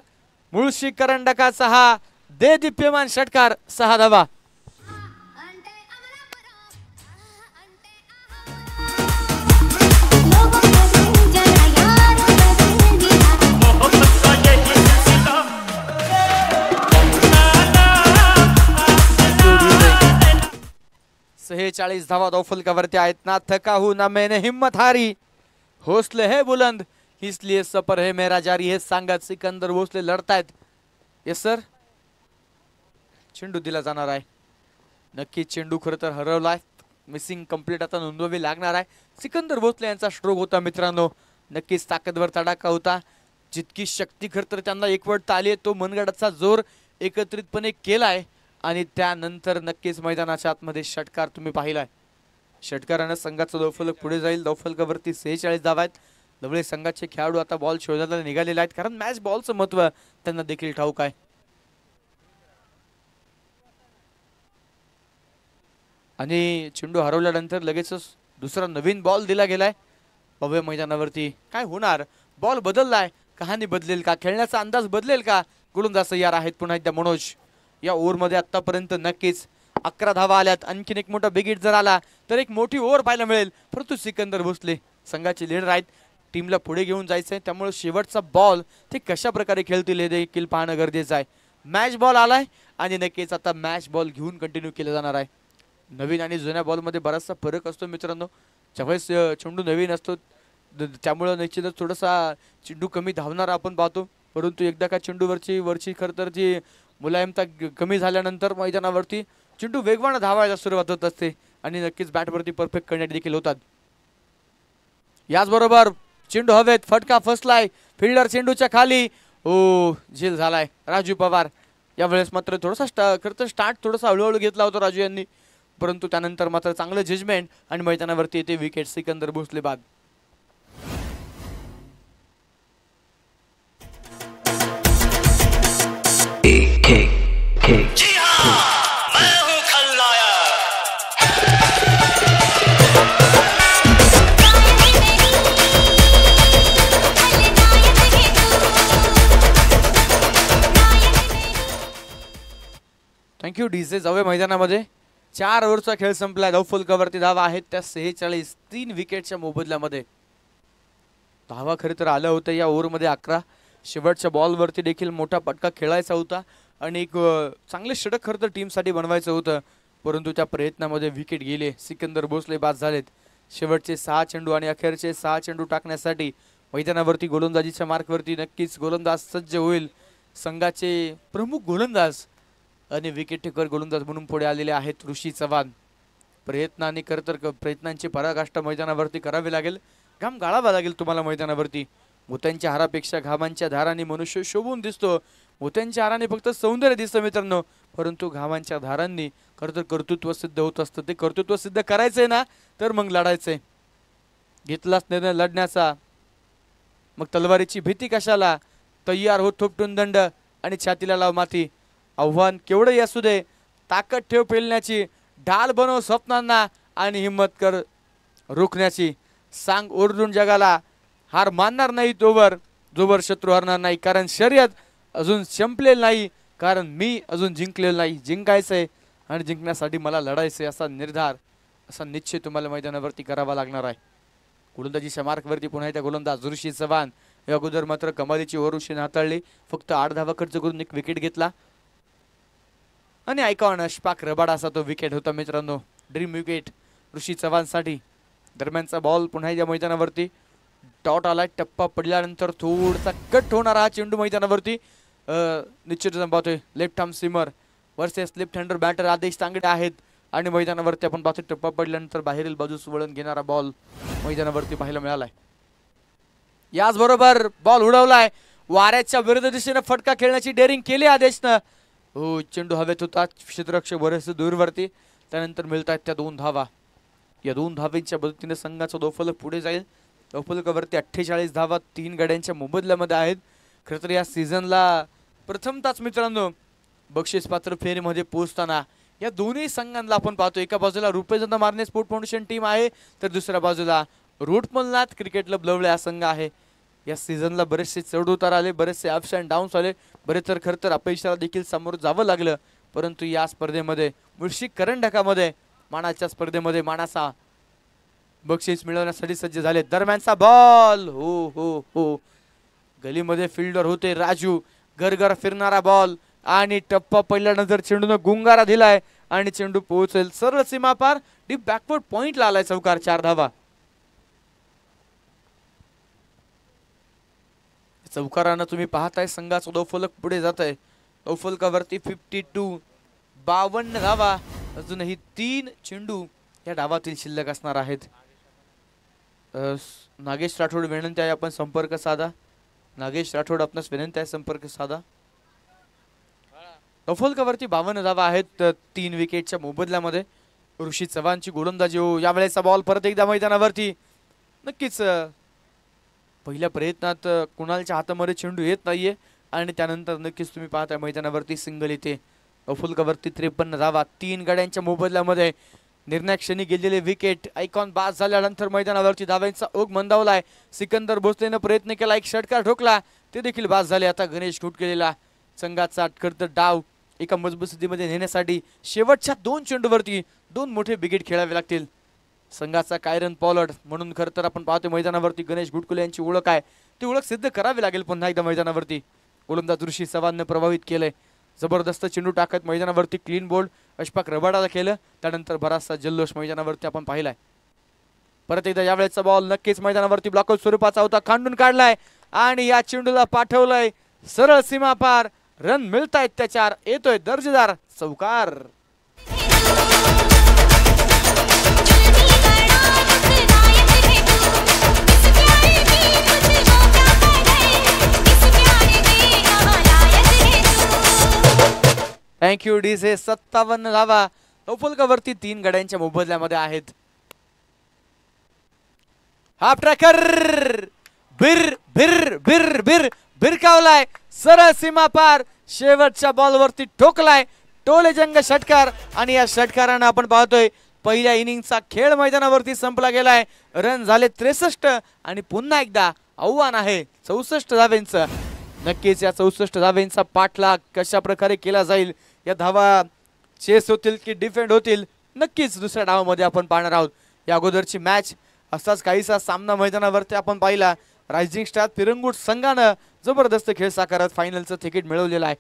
मुळशी करंडकाचा हा देदीप्यमान षटकार, 6 धावा. सेहेचाळीस धावा दौफलकावरती आहेत. ना थका हूं ना मैंने हिम्मत हारी, हौसले है बुलंद इसलिए सफर है मेरा जारी, हे सांगत सिकंदर भोसले लढतायत. Yes sir. चेंडू दिला जाणार आहे. नक्की चेंडू खरं तर हरवलाय. मिसिंग कंप्लीट आता नोंदवावी लागणार आहे. सिकंदर भोसले यांचा स्ट्रोक होता मित्रांनो. नक्कीच ताकदवर तडाखा होता. जितकी शक्ती खरं तर त्यांना एकवटता आली तो मनगडाचा जोर एकत्रितपणे केलाय आणि त्यानंतर नक्कीच मैदानाच्या आतमध्ये षटकार तुम्ही पाहिलाय. षटकारानं संघाचा दौफलक पुढे जाईल. दौफलकावरती 46 धावा आहेत. लवळे संघाचे खेळाडू आता बॉल शोधायला निघालेले आहेत कारण मॅच बॉलचं महत्व त्यांना देखील ठाऊक आहे. आणि चेंडू हरवल्यानंतर लगेचच दुसरा नवीन बॉल दिला गेलाय भव्य मैदानावरती. काय होणार? बॉल बदललाय, कहाणी बदलेल का, खेळण्याचा अंदाज बदलेल का? गोलंदाज तयार आहेत पुन्हा एकदा मनोज. या ओव्हरमध्ये आतापर्यंत नक्कीच 11 धावा आल्यात. आणखीन एक मोठा बिग हिट जर आला तर एक मोठी ओव्हर पाहायला मिळेल. परंतु सिकंदर भोसले संघाचे लीडर आहेत. टीमला पुढे घेऊन जायचंय त्यामुळे शेवटचा बॉल ते कशा प्रकारे खेळतील हे देखील पाहणं गरजेचं आहे. मॅच बॉल आलाय आणि नक्कीच आता मॅच बॉल घेऊन कंटिन्यू केलं जाणार आहे. नवीन आणि जुन्या बॉलमध्ये बराचसा फरक असतो मित्रांनो. ज्यावेळेस चेंडू नवीन असतो त्यामुळे निश्चितच थोडासा चेंडू कमी धावणारा आपण पाहतो. परंतु एकदा का चेंडूवरची खरं तर जी मुलायमता कमी झाल्यानंतर मैदानावरती चेंडू वेगवान धावायला सुरुवात होत असते आणि नक्कीच बॅटवरती परफेक्ट करण्यात देखील होतात. याचबरोबर चेंडू हवेत, फटका फसलाय, फिल्डर चेंडूच्या खाली. झेल झालाय राजू पवार. यावेळेस मात्र थोडासा खरं तर स्टार्ट थोडासा हळूहळू घेतला होता राजू यांनी, परंतु त्यानंतर मात्र चांगलं जजमेंट आणि मैदानावरती येते विकेट. सिकंदर भोसले बाद. Thank you DJ. जाऊया मैदानामध्ये. 4 ओव्हरचा खेळ संपला. दौफलकावरती धावा आहेत त्या 46, 3 विकेटच्या मोबदल्यामध्ये. धावा खरं तर आलं होतं या ओव्हरमध्ये 11. शेवटच्या बॉलवरती देखील मोठा पटका खेळायचा होता आणि एक चांगले षटक खरं तर टीमसाठी बनवायचं होतं, परंतु त्या प्रयत्नामध्ये विकेट गेले. सिकंदर भोसले बाद झालेत. शेवटचे 6 चेंडू आणि अखेरचे 6 चेंडू टाकण्यासाठी मैदानावरती गोलंदाजीच्या मार्कवरती नक्कीच गोलंदाज सज्ज होईल. संघाचे प्रमुख गोलंदाज आणि विकेट टेकर गोलंदाज म्हणून पुढे आलेले आहेत ऋषी चव्हाण. प्रयत्नांनी प्रयत्नांची पराकाष्ठा मैदानावरती करावी लागेल. घाम गाळावा लागेल तुम्हाला मैदानावरती. मोत्यांच्या हारापेक्षा घामांच्या धारांनी मनुष्य शोभून दिसतो. मोत्यांच्या हाराने फक्त सौंदर्य दिसतं मित्रांनो, परंतु घामांच्या धारांनी कर्तृत्व सिद्ध होत असतं. ते कर्तृत्व सिद्ध करायचंय ना तर मग लढायचंय. घेतलाच निर्णय लढण्याचा, मग तलवारीची भीती कशाला. तयार हो थोपटून दंड आणि छातीला लाव माती. आव्हान केवढंही असू दे, ताकद ठेव पेलण्याची, ढाल बनव स्वप्नांना आणि हिम्मत कर रोखण्याची. सांग ओरडून जगाला, हार मानणार नाही जोवर शत्रू हरणार नाही. कारण शर्यत अजून संपलेलं नाही, कारण मी अजून जिंकलेलं नाही. जिंकायचंय आणि जिंकण्यासाठी मला लढायचंय असा निर्धार, असा निश्चय तुम्हाला मैदानावरती करावा लागणार आहे. गोलंदाजीच्या मार्कवरती पुन्हा एकदा गोलंदाज ऋषी चव्हाण. या अगोदर मात्र कमालीची ओव्हर हाताळली. फक्त 8 धावा खर्च करून एक विकेट घेतला आणि आयकॉन अशफाक रबाडा असा तो विकेट होता मित्रांनो. ड्रीम विकेट ऋषी चव्हाणसाठी. दरम्यानचा बॉल पुन्हा एकदा मैदानावरती. डॉट आला, टप्पा पडल्यानंतर थोडासा कट होणारा हा चेंडू मैदानावरती निश्चित पाहतोय. Left arm seamer versus left hander batter Adesh Tangde आहेत आणि मैदानावरती आपण पाहतोय टप्पा पडल्यानंतर बाहेरील बाजूस वळण घेणारा बॉल मैदानावरती पाहायला मिळालाय. याचबरोबर बॉल उडवलाय. वाऱ्याच्या विरुद्ध दिशेने फटका खेळण्याची डेअरिंग केली आदेशनं. हो, चेंडू हवेत होता, क्षेत्ररक्षक बरेचसे दूरवरती. त्यानंतर मिळतात त्या 2 धावा. या 2 धावेच्या मदतीने संघाचा दोफलक पुढे जाईल. दोफलकावरती 48 धावा 3 गड्यांच्या मोबदल्यामध्ये आहेत. खरं तर या सीझनला प्रथमताच मित्रांनो बक्षीस पात्र फेरीमध्ये पोहोचताना या दोन्ही संघांना आपण पाहतो. एका बाजूला रुपेचंद मारणे स्पोर्ट फाउंडेशन टीम आहे, तर दुसऱ्या बाजूला रूटमलनाथ क्रिकेट क्लब लवळे हा संघ आहे. या सीझनला बरेचसे चढ उतार आले, बरेचसे अप्स अँड डाऊन्स आले, बरेच तर खरं तर अपयशाला देखील सामोरं जावं लागलं. परंतु या स्पर्धेमध्ये मुळशी करंडकामध्ये मानाच्या स्पर्धेमध्ये मानाचा बक्षीस मिळवण्यासाठी सज्ज झाले. दरम्यानचा बॉल हो हो हो गलीमध्ये फिल्डर होते राजू. घरघर फिरणारा बॉल आणि टप्पा पडल्यानंतर चेंडूनं गुंगारा दिलाय आणि चेंडू पोहोचेल सरळ सीमा पार. डीप बॅकवर्ड पॉइंटला आलाय चौकार. 4 धावा. चौकारानं तुम्ही पाहताय संघाचा दोफलक पुढे जात आहे. दोफलकावरती 52 धावा. अजूनही 3 चेंडू या डावातील शिल्लक असणार आहेत. नागेश राठोड विनंती आहे आपण संपर्क साधा. नागेश राठोड आपणास विनंती आहे संपर्क साधा. दोफलकावरती 52 धावा आहेत 3 विकेटच्या मोबदल्यामध्ये. ऋषी चव्हाणची गोलंदाजी हो. यावेळेचा बॉल परत एकदा मैदानावरती. नक्कीच पहिल्या प्रयत्नात कुणालच्या हातामध्ये चेंडू येत नाहीये आणि त्यानंतर नक्कीच तुम्ही पाहताय मैदानावरती सिंगल येते. दोफलकावरती 53 धावा 3 गड्यांच्या मोबदल्यामध्ये. निर्णायक क्षणी गेलेले विकेट. आयकॉन बाद झाल्यानंतर मैदानावरती धाव्यांचा ओघ मंदावलाय. सिकंदर भोसलेनं प्रयत्न केला, एक षटकार ठोकला, ते देखील बाद झाले. आता गणेश घोटकेलेला संघाचा अटकळत डाव एका मजबूत स्थितीमध्ये नेण्यासाठी शेवटच्या 2 चेंडूवरती 2 मोठे विकेट खेळावे लागतील. संघाचा कायरन पॉलर्ड म्हणून खरं तर आपण पाहतो मैदानावरती गणेश घुटकुले यांची ओळख आहे. ती ओळख सिद्ध करावी लागेल पुन्हा एकदा मैदानावरती. गोलंदाज ऋषी चव्हाणने प्रभावित केलंय. जबरदस्त चेंडू टाकत मैदानावरती क्लीन बोल्ड अशफाक रबाडाला केलं. त्यानंतर बराचसा जल्लोष मैदानावरती आपण पाहिलाय. परत एकदा यावेळेचा बॉल नक्कीच मैदानावरती ब्लॉकआउट स्वरूपाचा होता, खांडून काढलाय आणि या चेंडूला पाठवलंय सरळ सीमा पार. रन मिळतायत त्याच्यावर. येतोय दर्जेदार चौकार. Thank you DJ. 57 धावा दोफलकावरती 3 गड्यांच्या मोबदल्यामध्ये आहेत. हाफ ट्रॅकर बिर बिर बिर बिर भिरकावलाय सरळ सीमा पार. शेवटच्या बॉलवरती ठोकलाय टोलेजंग षटकार आणि या षटकारानं आपण पाहतोय पहिल्या इनिंगचा खेळ मैदानावरती संपला गेलाय. रन झाले 63 आणि पुन्हा एकदा आव्हान आहे 64 धावेंचं. नक्कीच या 64 धावेंचा पाठलाग कशा प्रकारे केला जाईल, या धावा चेस होतील की डिफेंड होतील, नक्कीच दुसऱ्या डावामध्ये आपण पाहणार आहोत. या अगोदरची मॅच असाच काहीसा सामना मैदानावरती आपण पाहिला. रायझिंग स्टार पिरंगुट संघानं जबरदस्त खेळ साकारत फायनलचं तिकीट मिळवलेलं आहे.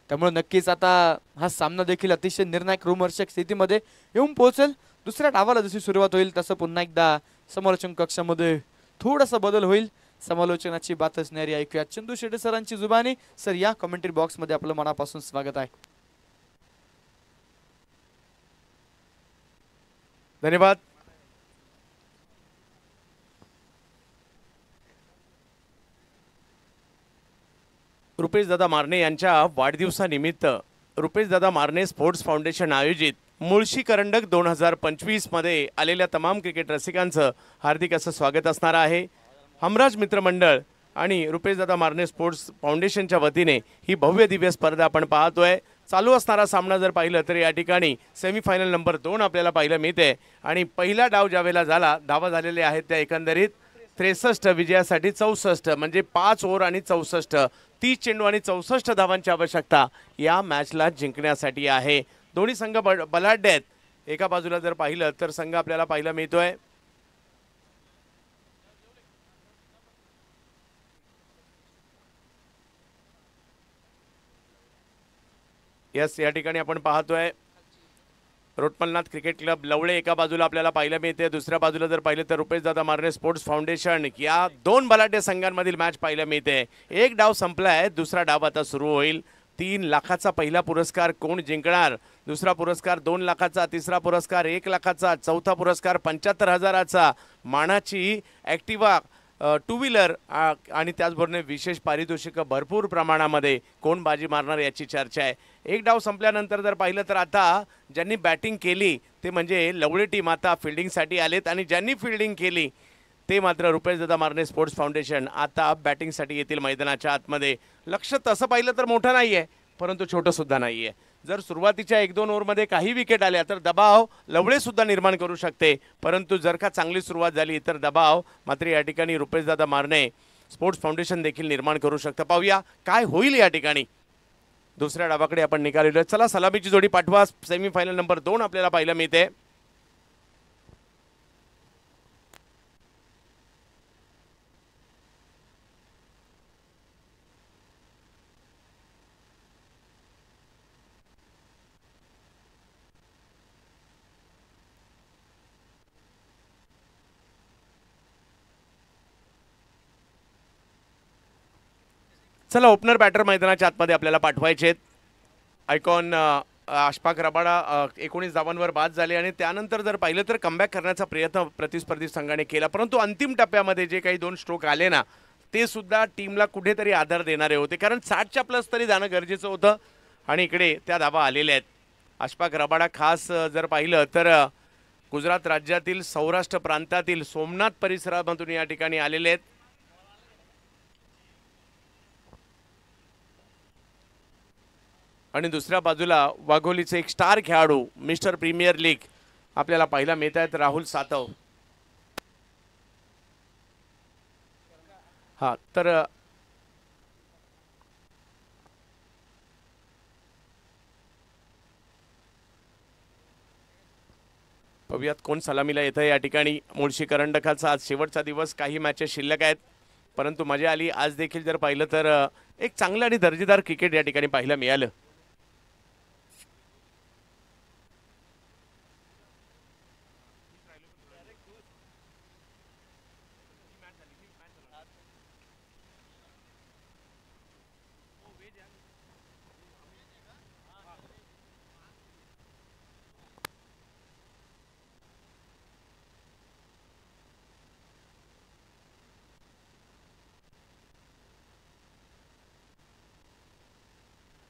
त्यामुळे नक्कीच आता हा सामना देखील अतिशय निर्णायक रोमहर्षक स्थितीमध्ये येऊन पोहोचेल. दुसऱ्या डावाला जशी सुरुवात होईल तसं पुन्हा एकदा समालोचन कक्षामध्ये थोडासा बदल होईल. समालोचनाची बात असणारी ऐकूया चंदू शेटे सरांची जुबानी. सर या कमेंट्री बॉक्स मध्ये आपलं मनापासून स्वागत आहे. धन्यवाद. रुपेश दादा मारणे यांच्या वाढदिवसानिमित्त रुपेश दादा मारणे स्पोर्ट्स फाउंडेशन आयोजित मुळशी करंडक 2025 मध्ये आलेल्या तमाम क्रिकेट रसिकांचं हार्दिक असं स्वागत असणार आहे. हमराज मित्रमंडळ आणि रुपेश दादा मारणे स्पोर्ट्स फाउंडेशनच्या वतीने ही भव्य दिव्य स्पर्धा आपण पाहतोय. चालू असणारा सामना जर पाहिलं तर या ठिकाणी सेमीफायनल नंबर 2 आपल्याला पाहायला मिळते आणि पहिला डाव ज्यावेळेला झाला, धावा झालेले आहेत त्या एकंदरीत 63 विजयासाठी 64 म्हणजे 5 ओव्हर आणि 64 30 चेंडू आणि 64 धावांची आवश्यकता या मॅचला जिंकण्यासाठी आहे. दोन्ही संघ बलाढ्य आहेत. एका बाजूला जर पाहिलं तर संघ आपल्याला पाहायला मिळतोय यस या ठिकाणी आपण पाहतोय रोटमलनाथ क्रिकेट क्लब लवळे एका बाजूला आपल्याला पाहायला मिळते. दुसऱ्या बाजूला जर पाहिलं तर रुपेश दादा मारणे स्पोर्ट्स फाउंडेशन या दोन बलाढ्य संघांमधील मॅच पाहायला मिळते. एक डाव संपलाय, दुसरा डाव आता सुरू होईल. 3 लाखाचा पहिला पुरस्कार कोण जिंकणार, दुसरा पुरस्कार 2 लाखाचा, तिसरा पुरस्कार 1 लाखाचा, चौथा पुरस्कार 75,000चा, मानाची ॲक्टिवा 2 व्हीलर आणि त्याचबरोबर विशेष पारितोषिक भरपूर प्रमाणामध्ये कोण बाजी मारणार याची चर्चा आहे. एक डाव संपल्यानंतर जर पाहिलं तर आता ज्यांनी बॅटिंग केली ते म्हणजे लवळे टीम आता फिल्डिंगसाठी आलेत आणि ज्यांनी फिल्डिंग केली ते मात्र रुपेश दादा मारणे स्पोर्ट्स फाउंडेशन आता बॅटिंगसाठी येतील मैदानाच्या आतमध्ये. लक्ष तसं पाहिलं तर मोठं नाही आहे परंतु छोटं सुद्धा नाही आहे. जर सुरुवातीच्या 1-2 ओव्हरमध्ये काही विकेट आल्या तर दबाव लवळे सुद्धा निर्माण करू शकते, परंतु जर का चांगली सुरुवात झाली तर दबाव मात्र या ठिकाणी रुपेश दादा मारणे स्पोर्ट्स फाउंडेशन देखील निर्माण करू शकतं. पाहूया काय होईल या ठिकाणी. दुसऱ्या डावाकडे आपण निघालेलो. चला सलामीची जोडी पाठवा. सेमीफायनल नंबर 2 आपल्याला पाहायला मिळते. चला ओपनर बॅटर मैदानाच्या आतमध्ये आपल्याला पाठवायचे आहेत. आयकॉन अशफाक रबाडा 19 धावांवर बाद झाले आणि त्यानंतर जर पाहिलं तर कमबॅक करण्याचा प्रयत्न प्रतिस्पर्धी संघाने केला, परंतु अंतिम टप्प्यामध्ये जे काही 2 स्ट्रोक आले ना ते सुद्धा टीमला कुठेतरी आधार देणारे होते, कारण 60च्या प्लस तरी जाणं गरजेचं होतं आणि इकडे त्या धावा आलेल्या आहेत. अशफाक रबाडा खास जर पाहिलं तर गुजरात राज्यातील सौराष्ट्र प्रांतातील सोमनाथ परिसरामधून या ठिकाणी आलेले आहेत. आणि दुसऱ्या बाजूला वाघोलीचे एक स्टार खेळाडू मिस्टर प्रीमियर लीग आपल्याला पाहायला मिळत आहेत, राहुल सातव. हा तर पाहूयात कोण सलामीला येतं या ठिकाणी. मुळशी करंडकाचा आज शेवटचा दिवस, काही मॅचेस शिल्लक आहेत परंतु मजा आली. आज देखील जर पाहिलं तर एक चांगलं आणि दर्जेदार क्रिकेट या ठिकाणी पाहायला मिळालं.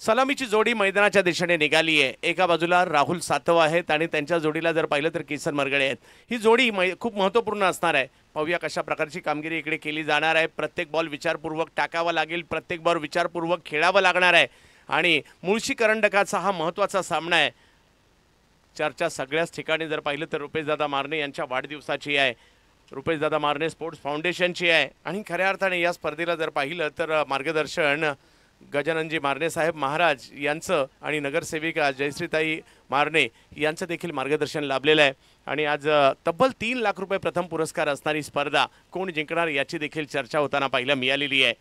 सलामीची जोडी मैदानाच्या दिशेने निघाली आहे. एका बाजूला राहुल सातव आहेत आणि त्यांच्या जोडीला जर पाहिलं तर किसन मरगडे आहेत. ही जोडी खूप महत्त्वपूर्ण असणार आहे. पाहूया कशा प्रकारची कामगिरी इकडे केली जाणार आहे. प्रत्येक बॉल विचारपूर्वक टाकावा लागेल, प्रत्येक बॉल विचारपूर्वक खेळावं लागणार आहे आणि मुळशी करंडकाचा हा महत्त्वाचा सामना आहे. चर्चा सगळ्याच ठिकाणी जर पाहिलं तर रुपेश दादा मारणे यांच्या वाढदिवसाची आहे, रुपेश दादा मारणे स्पोर्ट्स फाउंडेशनची आहे आणि खऱ्या अर्थाने या स्पर्धेला जर पाहिलं तर मार्गदर्शन गजाननजी मारणे साहेब महाराज यांचं आणि नगरसेविका जयश्रीताई मारणे यांचं देखील मार्गदर्शन लाभलेलं आहे. आणि आज तब्बल 3 लाख रुपये प्रथम पुरस्कार असणारी स्पर्धा कोण जिंकणार याची देखील चर्चा होताना पाहायला मिळालेली आहे.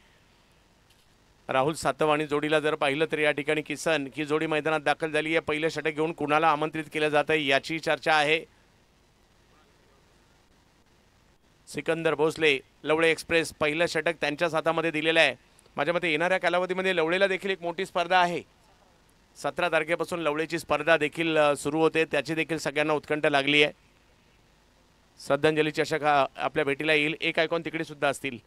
राहुल सातव आणि जोडीला जर पाहिलं तर या ठिकाणी किसन ही जोडी मैदानात दाखल झाली आहे. पहिलं षटक घेऊन कुणाला आमंत्रित केलं जात आहे याची चर्चा आहे. सिकंदर भोसले लवळे एक्सप्रेस पहिलं षटक त्यांच्याच हातामध्ये दिलेलं आहे. माझ्या मते येणाऱ्या कालावधीमध्ये लवळेला देखील एक मोठी स्पर्धा आहे. 17 तारखेपासून लवळेची स्पर्धा देखील सुरू होते, त्याची देखील सगळ्यांना उत्कंठ लागली आहे. श्रद्धांजली चषक हा आपल्या भेटीला येईल. एक आयकॉन तिकडे सुद्धा असतील.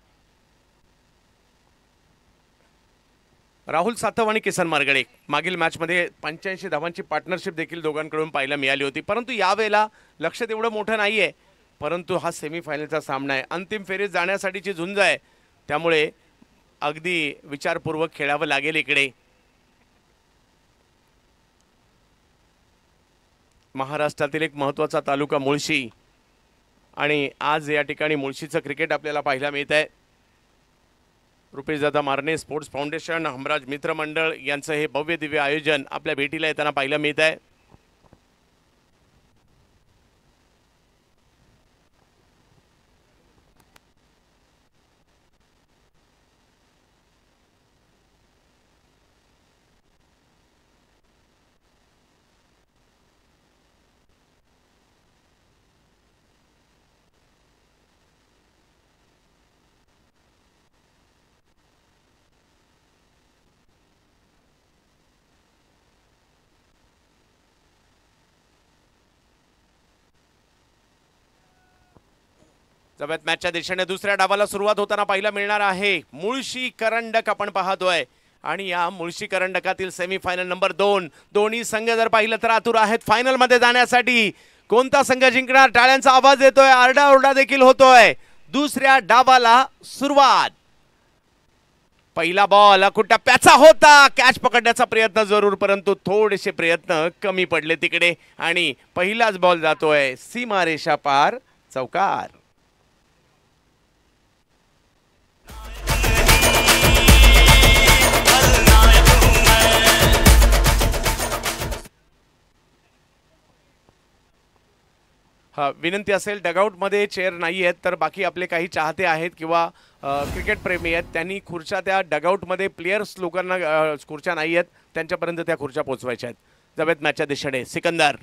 राहुल सातव आणि किसन मारगडे मागील मॅचमध्ये 85 धावांची पार्टनरशिप देखील दोघांकडून पाहायला मिळाली होती, परंतु यावेळेला लक्ष तेवढं मोठं नाही आहे. परंतु हा सेमीफायनलचा सामना आहे, अंतिम फेरीत जाण्यासाठीची झुंज आहे, त्यामुळे अगदी विचारपूर्वक खेळावं लागेल. इकडे महाराष्ट्रातील एक महत्त्वाचा तालुका मुळशी आणि आज या ठिकाणी मुळशीचं क्रिकेट आपल्याला पाहायला मिळत आहे. रुपेशदादा मारणे स्पोर्ट्स फाउंडेशन, हमराज मित्र मंडळ यांचं हे भव्य दिव्य आयोजन आपल्या भेटीला येताना पाहायला मिळत आहे. जब्यात मॅचच्या दिशेने दुसऱ्या डावाला सुरुवात होताना पाहायला मिळणार आहे. मुळशी करंडक आपण पाहतोय आणि या मुळशी करंडकातील सेमीफायनल नंबर 2 दोन्ही संघ जर पाहिलं तर आतुर आहेत फायनल मध्ये जाण्यासाठी. कोणता संघ जिंकणार? टाळ्यांचा आवाज येतोय, आरडाओरडा देखील होतोय. दुसऱ्या डावाला सुरुवात. पहिला बॉल टप्प्याचा होता, कॅच पकडण्याचा प्रयत्न जरूर, परंतु थोडेसे प्रयत्न कमी पडले तिकडे आणि पहिलाच बॉल जातोय सीमारेषा पार, चौकार. हा विनंती असेल, डगआउटमध्ये चेअर नाही आहेत तर बाकी आपले काही चाहते आहेत किंवा क्रिकेट प्रेमी आहेत, त्यांनी खुर्च्या त्या डगआउटमध्ये प्लेयर्स लोकांना खुर्च्या नाही आहेत त्यांच्यापर्यंत त्या खुर्च्या पोहोचवायच्या आहेत. जबेत मॅचच्या दिशेने सिकंदर,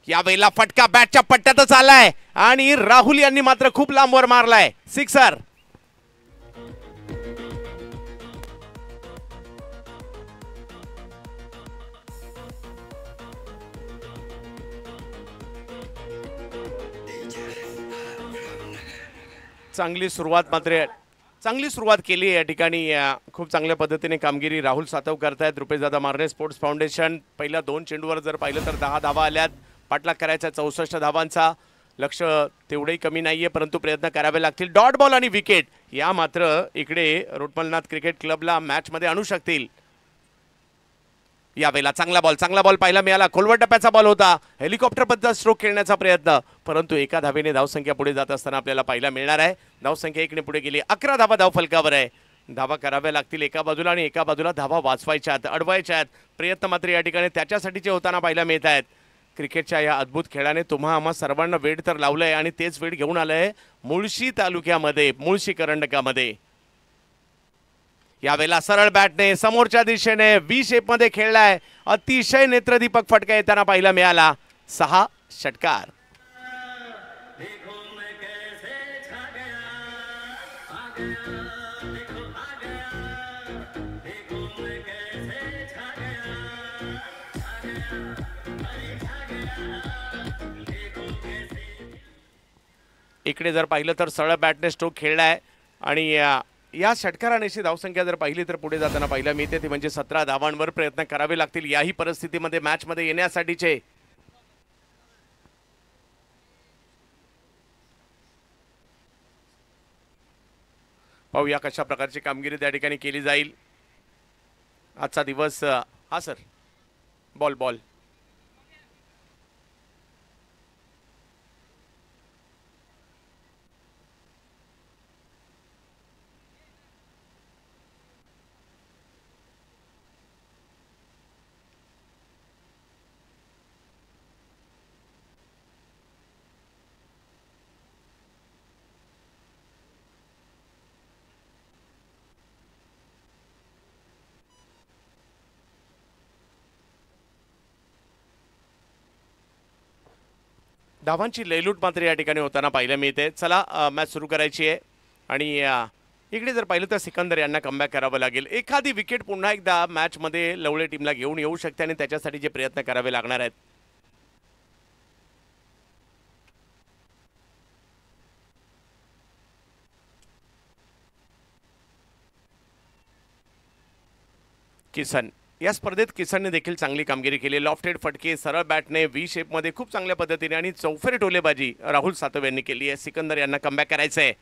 या वेळेला फटका बॅटच्या पट्ट्यातच आलाय आणि राहुल यांनी मात्र खूप लांबवर मारलाय, सिक्सर. चांगली सुरुवात केली या ठिकाणी. खूप चांगल्या पद्धतीने कामगिरी राहुल सातव करतायत. रुपेशदादा मारणे स्पोर्ट्स फाउंडेशन पहिल्या 2 चेंडूवर जर पाहिलं तर 10 धावा आल्यात. पाठलाग करायचा 64 धावांचा. लक्ष तेवढेही कमी नाहीये, परंतु प्रयत्न करावे लागतील. डॉट बॉल आणि विकेट या मात्र इकडे रोटमलनाथ क्रिकेट क्लबला मॅचमध्ये आणू शकतील. यावेळेला चांगला बॉल पाहायला मिळाला. खोलवर टप्प्याचा बॉल होता. हेलिकॉप्टर पद्धत स्ट्रोक खेळण्याचा प्रयत्न, परंतु एका धावेने धावसंख्या पुढे जात असताना आपल्याला पाहायला मिळणार आहे. धावसंख्या 1 ने पुढे गेली. 11 धावा धावफलकावर आहे. धावा कराव्या लागतील एका बाजूला आणि एका बाजूला धावा वाचवायच्यात, अडवायच्या आहेत. प्रयत्न मात्र या ठिकाणी त्याच्यासाठीचे होताना पाहायला मिळत आहेत. क्रिकेटच्या या अद्भुत खेळाने तुम्हा आम्हा सर्वांना वेळ तर लावलंय आणि तेच वेळ घेऊन आलंय मुळशी तालुक्यामध्ये, मुळशी करंडकामध्ये. यावेळेला सरळ बॅटने समोरच्या दिशेने व्ही शेप मध्ये खेळलाय. अतिशय नेत्रदीपक फटका येताना पाहायला मिळाला. 6 षटकार. इकडे जर पाहिलं तर सरळ बॅटने स्ट्रोक खेळलाय आणि या षटकारानेशी धावसंख्या जर पाहिली तर पुढे जाताना पाहायला मिळते ती म्हणजे 17 धावांवर प्रयत्न करावे लागतील याही परिस्थितीमध्ये मॅचमध्ये येण्यासाठीचे. पाहूया कशा प्रकारची कामगिरी त्या ठिकाणी केली जाईल. आजचा दिवस हा सर बॉल धावांची लयलूट मात्र या ठिकाणी होताना पाहायला मिळते. चला मॅच सुरू करायची आहे आणि इकडे जर पाहिलं तर सिकंदर यांना कमबॅक करावं लागेल. एखादी विकेट पुन्हा एकदा मॅचमध्ये लवळे टीमला घेऊन येऊ शकते आणि त्याच्यासाठी जे प्रयत्न करावे लागणार आहेत. किसन या स्पर्धेत किसनने देखील चांगली कामगिरी केली. लॉफ्टेड फटके, सरळ बॅटने, व्ही शेपमध्ये खूप चांगल्या पद्धतीने आणि चौफेर टोलेबाजी राहुल सातव यांनी केली आहे. सिकंदर यांना कमबॅक करायचं आहे.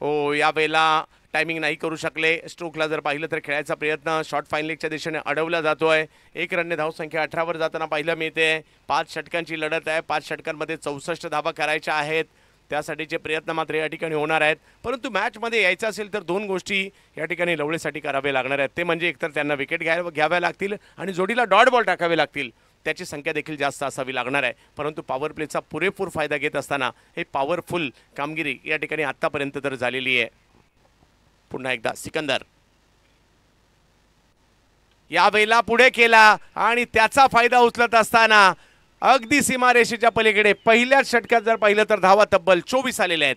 हो, यावेळेला टायमिंग नाही करू शकले. स्ट्रोकला जर पाहिलं तर खेळायचा प्रयत्न शॉर्ट फाईन लेगच्या दिशेने अडवला जातोय. 1 रनने धावसंख्या 18 वर जाताना पाहायला मिळते. 5 षटकांची लढत आहे. 5 षटकांमध्ये 64 धावा करायच्या आहेत. त्यासाठीचे प्रयत्न मात्र या ठिकाणी होणार आहेत. परंतु मॅचमध्ये यायचं असेल तर 2 गोष्टी या ठिकाणी लवळेसाठी करावे लागणार आहेत. ते म्हणजे एकतर त्यांना विकेट घ्याव्या लागतील आणि जोडीला डॉट बॉल टाकावे लागतील. त्याची संख्या देखील जास्त असावी लागणार आहे. परंतु पॉवर प्लेचा पुरेपूर फायदा घेत असताना हे पॉवरफुल कामगिरी या ठिकाणी आतापर्यंत तर झालेली आहे. पुन्हा एकदा सिकंदर यावेळेला पुढे केला आणि त्याचा फायदा उचलत असताना अगदी सीमारेषेच्या पलीकडे पहिल्याच षटकात जर पाहिलं तर धावा तब्बल 24 आलेल्या आहेत.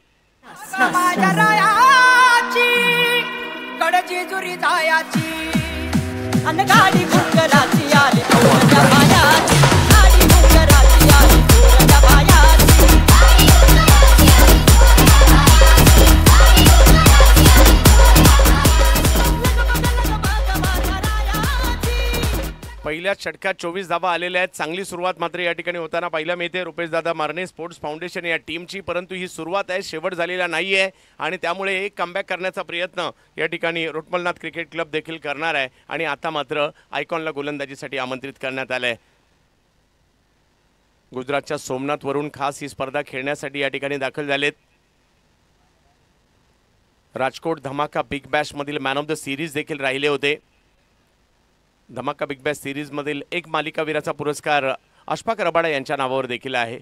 पहिल्या षटकात 24 धावा आलेल्या आहेत. चांगली सुरुवात मात्र या ठिकाणी होताना पाहायला मिळते रुपेश दादा मारणे स्पोर्ट्स फाउंडेशन या टीमची. परंतु ही सुरुवात आहे, शेवट झालेला नाही आहे आणि त्यामुळे एक कमबॅक करण्याचा प्रयत्न या ठिकाणी रोटमलनाथ क्रिकेट क्लब देखील करणार आहे. आणि आता मात्र आयकॉनला गोलंदाजीसाठी आमंत्रित करण्यात आलं आहे. गुजरातच्या सोमनाथवरून खास ही स्पर्धा खेळण्यासाठी या ठिकाणी दाखल झालेत. राजकोट धमाका बिग बॅश मधील मॅन ऑफ द सिरीज देखील राहिले होते. धमाका बिग बॅश सिरीज मधील एक मालिकावीराचा पुरस्कार अशफाक रबाडा यांच्या नावावर देखील आहे.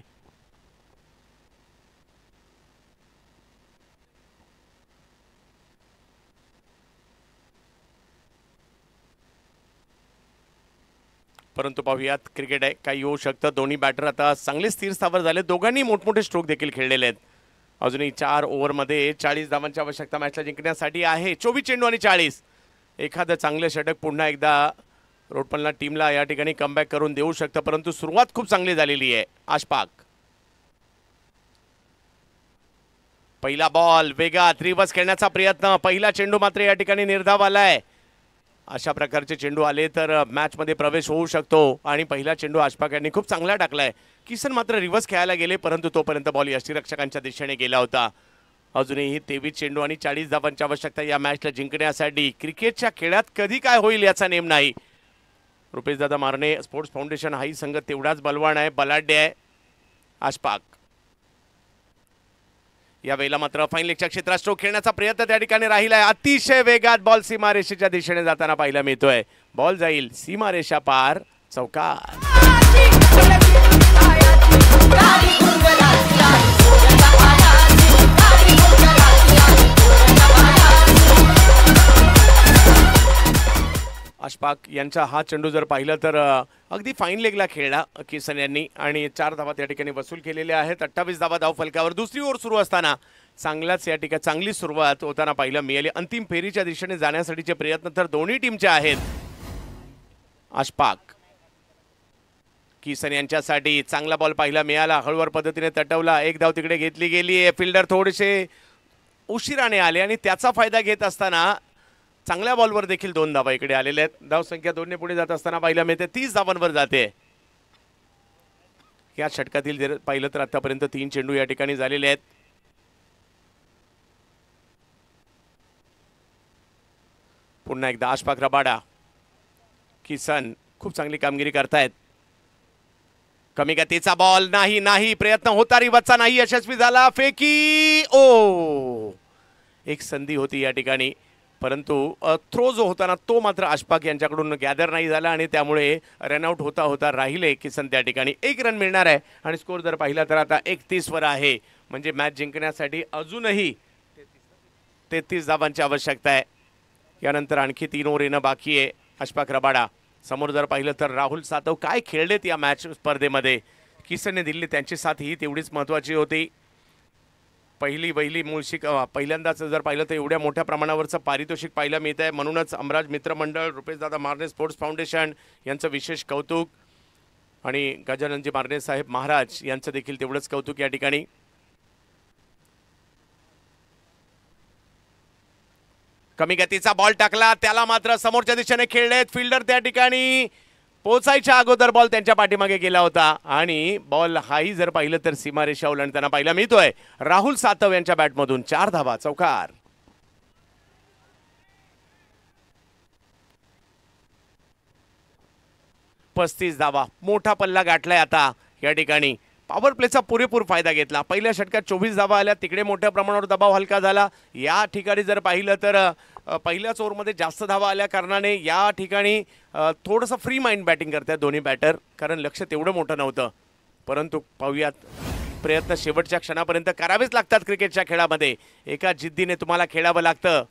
परंतु पाहूयात, क्रिकेट आहे, काही होऊ शकतं. दोन्ही बॅटर आता चांगले स्थिर स्थावर झाले. दोघांनी मोठमोठे स्ट्रोक देखील खेळलेले आहेत. अजूनही 4 ओव्हरमध्ये 40 धावांची आवश्यकता मॅचला जिंकण्यासाठी आहे. 24 चेंडू आणि 40. एखादं चांगलं षटक पुन्हा एकदा रोटमलनाथ टीमला या ठिकाणी कमबॅक करून देऊ शकतं. परंतु सुरुवात खूप चांगली झालेली आहे. अशफाक पहिला बॉल वेगात रिव्हर्स खेळण्याचा प्रयत्न. पहिला चेंडू मात्र या ठिकाणी निर्धाव आलाय. अशा प्रकारचे चेंडू आले तर मॅचमध्ये प्रवेश होऊ शकतो आणि पहिला चेंडू अशफाक यांनी खूप चांगला टाकलाय. किसन मात्र रिव्हर्स खेळायला गेले परंतु तोपर्यंत बॉल यष्टीरक्षकांच्या दिशेने गेला होता. अजूनही 23 चेंडू आणि 40 धावांची आवश्यकता या मॅचला जिंकण्यासाठी. क्रिकेटच्या खेळात कधी काय होईल याचा नेम नाही. रुपेश दादा मारणे स्पोर्ट्स फाउंडेशन हाही संघ तेवढाच बलवान आहे, बलाढ्य आहे. अशफाक यावेळेला मात्र फाईन लेगच्या क्षेत्रात स्ट्रोक खेळण्याचा प्रयत्न त्या ठिकाणी राहिला आहे. अतिशय वेगात बॉल सीमारेषेच्या दिशेने जाताना पाहायला मिळतोय. बॉल जाईल सीमारेषा पार, चौकार. अशफाक यांचा हा चेंडू जर पाहिलं तर अगदी फाईन लेगला खेळला किसन यांनी आणि 4 धावा त्या ठिकाणी वसूल केलेल्या आहेत. 28 धावा धाव फलकावर. दुसरी ओव्हर सुरू असताना चांगलाच या ठिकाणी चांगली सुरुवात होताना पाहायला मिळाली. अंतिम फेरीच्या दिशेने जाण्यासाठीचे प्रयत्न तर दोन्ही टीमचे आहेत. अशफाक किसन यांच्यासाठी चांगला बॉल पाहायला मिळाला. हळूवार पद्धतीने तटवला. एक धाव तिकडे घेतली गेली आहे. फिल्डर थोडेसे उशिराने आले आणि त्याचा फायदा घेत असताना चांगल्या बॉलवर देखील 2 धावा इकडे आलेल्या आहेत. धावसंख्या 2 ने पुढे जात असताना पाहायला मिळते. 30 धावांवर जाते. या षटकातील जर पाहिलं तर आतापर्यंत 3 चेंडू या ठिकाणी झालेले आहेत. पुन्हा एकदा अशफाक रबाडा, किसन खूप चांगली कामगिरी करतायत. कमी गतीचा बॉल नाही प्रयत्न होता रिव्हर्सचा, नाही यशस्वी झाला. फेकी ओ, एक संधी होती या ठिकाणी परंतु थ्रो जो होता ना तो मात्र अशफाक यांच्याकडून गॅदर नाही झाला आणि त्यामुळे रनआउट होता राहिले किसन. त्या ठिकाणी 1 रन मिळणार आहे आणि स्कोर जर पाहिला तर आता 31 वर आहे. म्हणजे मॅच जिंकण्यासाठी अजूनही 33 धावांची आवश्यकता आहे. यानंतर आणखी 3 ओव्हर येणं बाकी आहे. अशफाक रबाडा समोर जर पाहिलं तर राहुल सातव काय खेळलेत या मॅच स्पर्धेमध्ये. किसनने दिली त्यांची साथ ही तेवढीच महत्त्वाची होती. पहिली मुळशी पहिल्यांदाच जर पाहिलं तर एवढ्या मोठ्या प्रमाणावरचं पारितोषिक पाहायला मिळत आहे. म्हणूनच अमराज मित्र मंडळ, रुपेशदादा मारणे स्पोर्ट्स फाउंडेशन यांचं विशेष कौतुक आणि गजाननजी मारणे साहेब महाराज यांचं देखील तेवढंच कौतुक या ठिकाणी. कमी गतीचा बॉल टाकला, त्याला मात्र समोरच्या दिशेने खेळलेत फिल्डर त्या ठिकाणी पोचायच्या अगोदर बॉल त्यांच्या पाठीमागे गेला होता आणि बॉल हाही जर पाहिलं तर सीमारेषा ओलांडताना पाहायला मिळतोय. राहुल सातव यांच्या बॅटमधून 4 धावा, चौकार. पस्तीस धावा, मोठा पल्ला गाठलाय आता या ठिकाणी. पॉवर प्लेचा पुरेपूर फायदा घेतला. पहिल्या षटकात 24 धावा आल्या, तिकडे मोठ्या प्रमाणावर दबाव हलका झाला. या ठिकाणी जर पाहिलं तर पहिल्याच ओव्हरमध्ये जास्त धावा आल्या कारणाने या ठिकाणी थोडंसं फ्री माइंड बॅटिंग करतात दोन्ही बॅटर, कारण लक्ष तेवढं मोठं नव्हतं. परंतु पाहूयात, प्रयत्न शेवटच्या क्षणापर्यंत करावेच लागतात क्रिकेटच्या खेळामध्ये. एका जिद्दीने तुम्हाला खेळावं लागतं.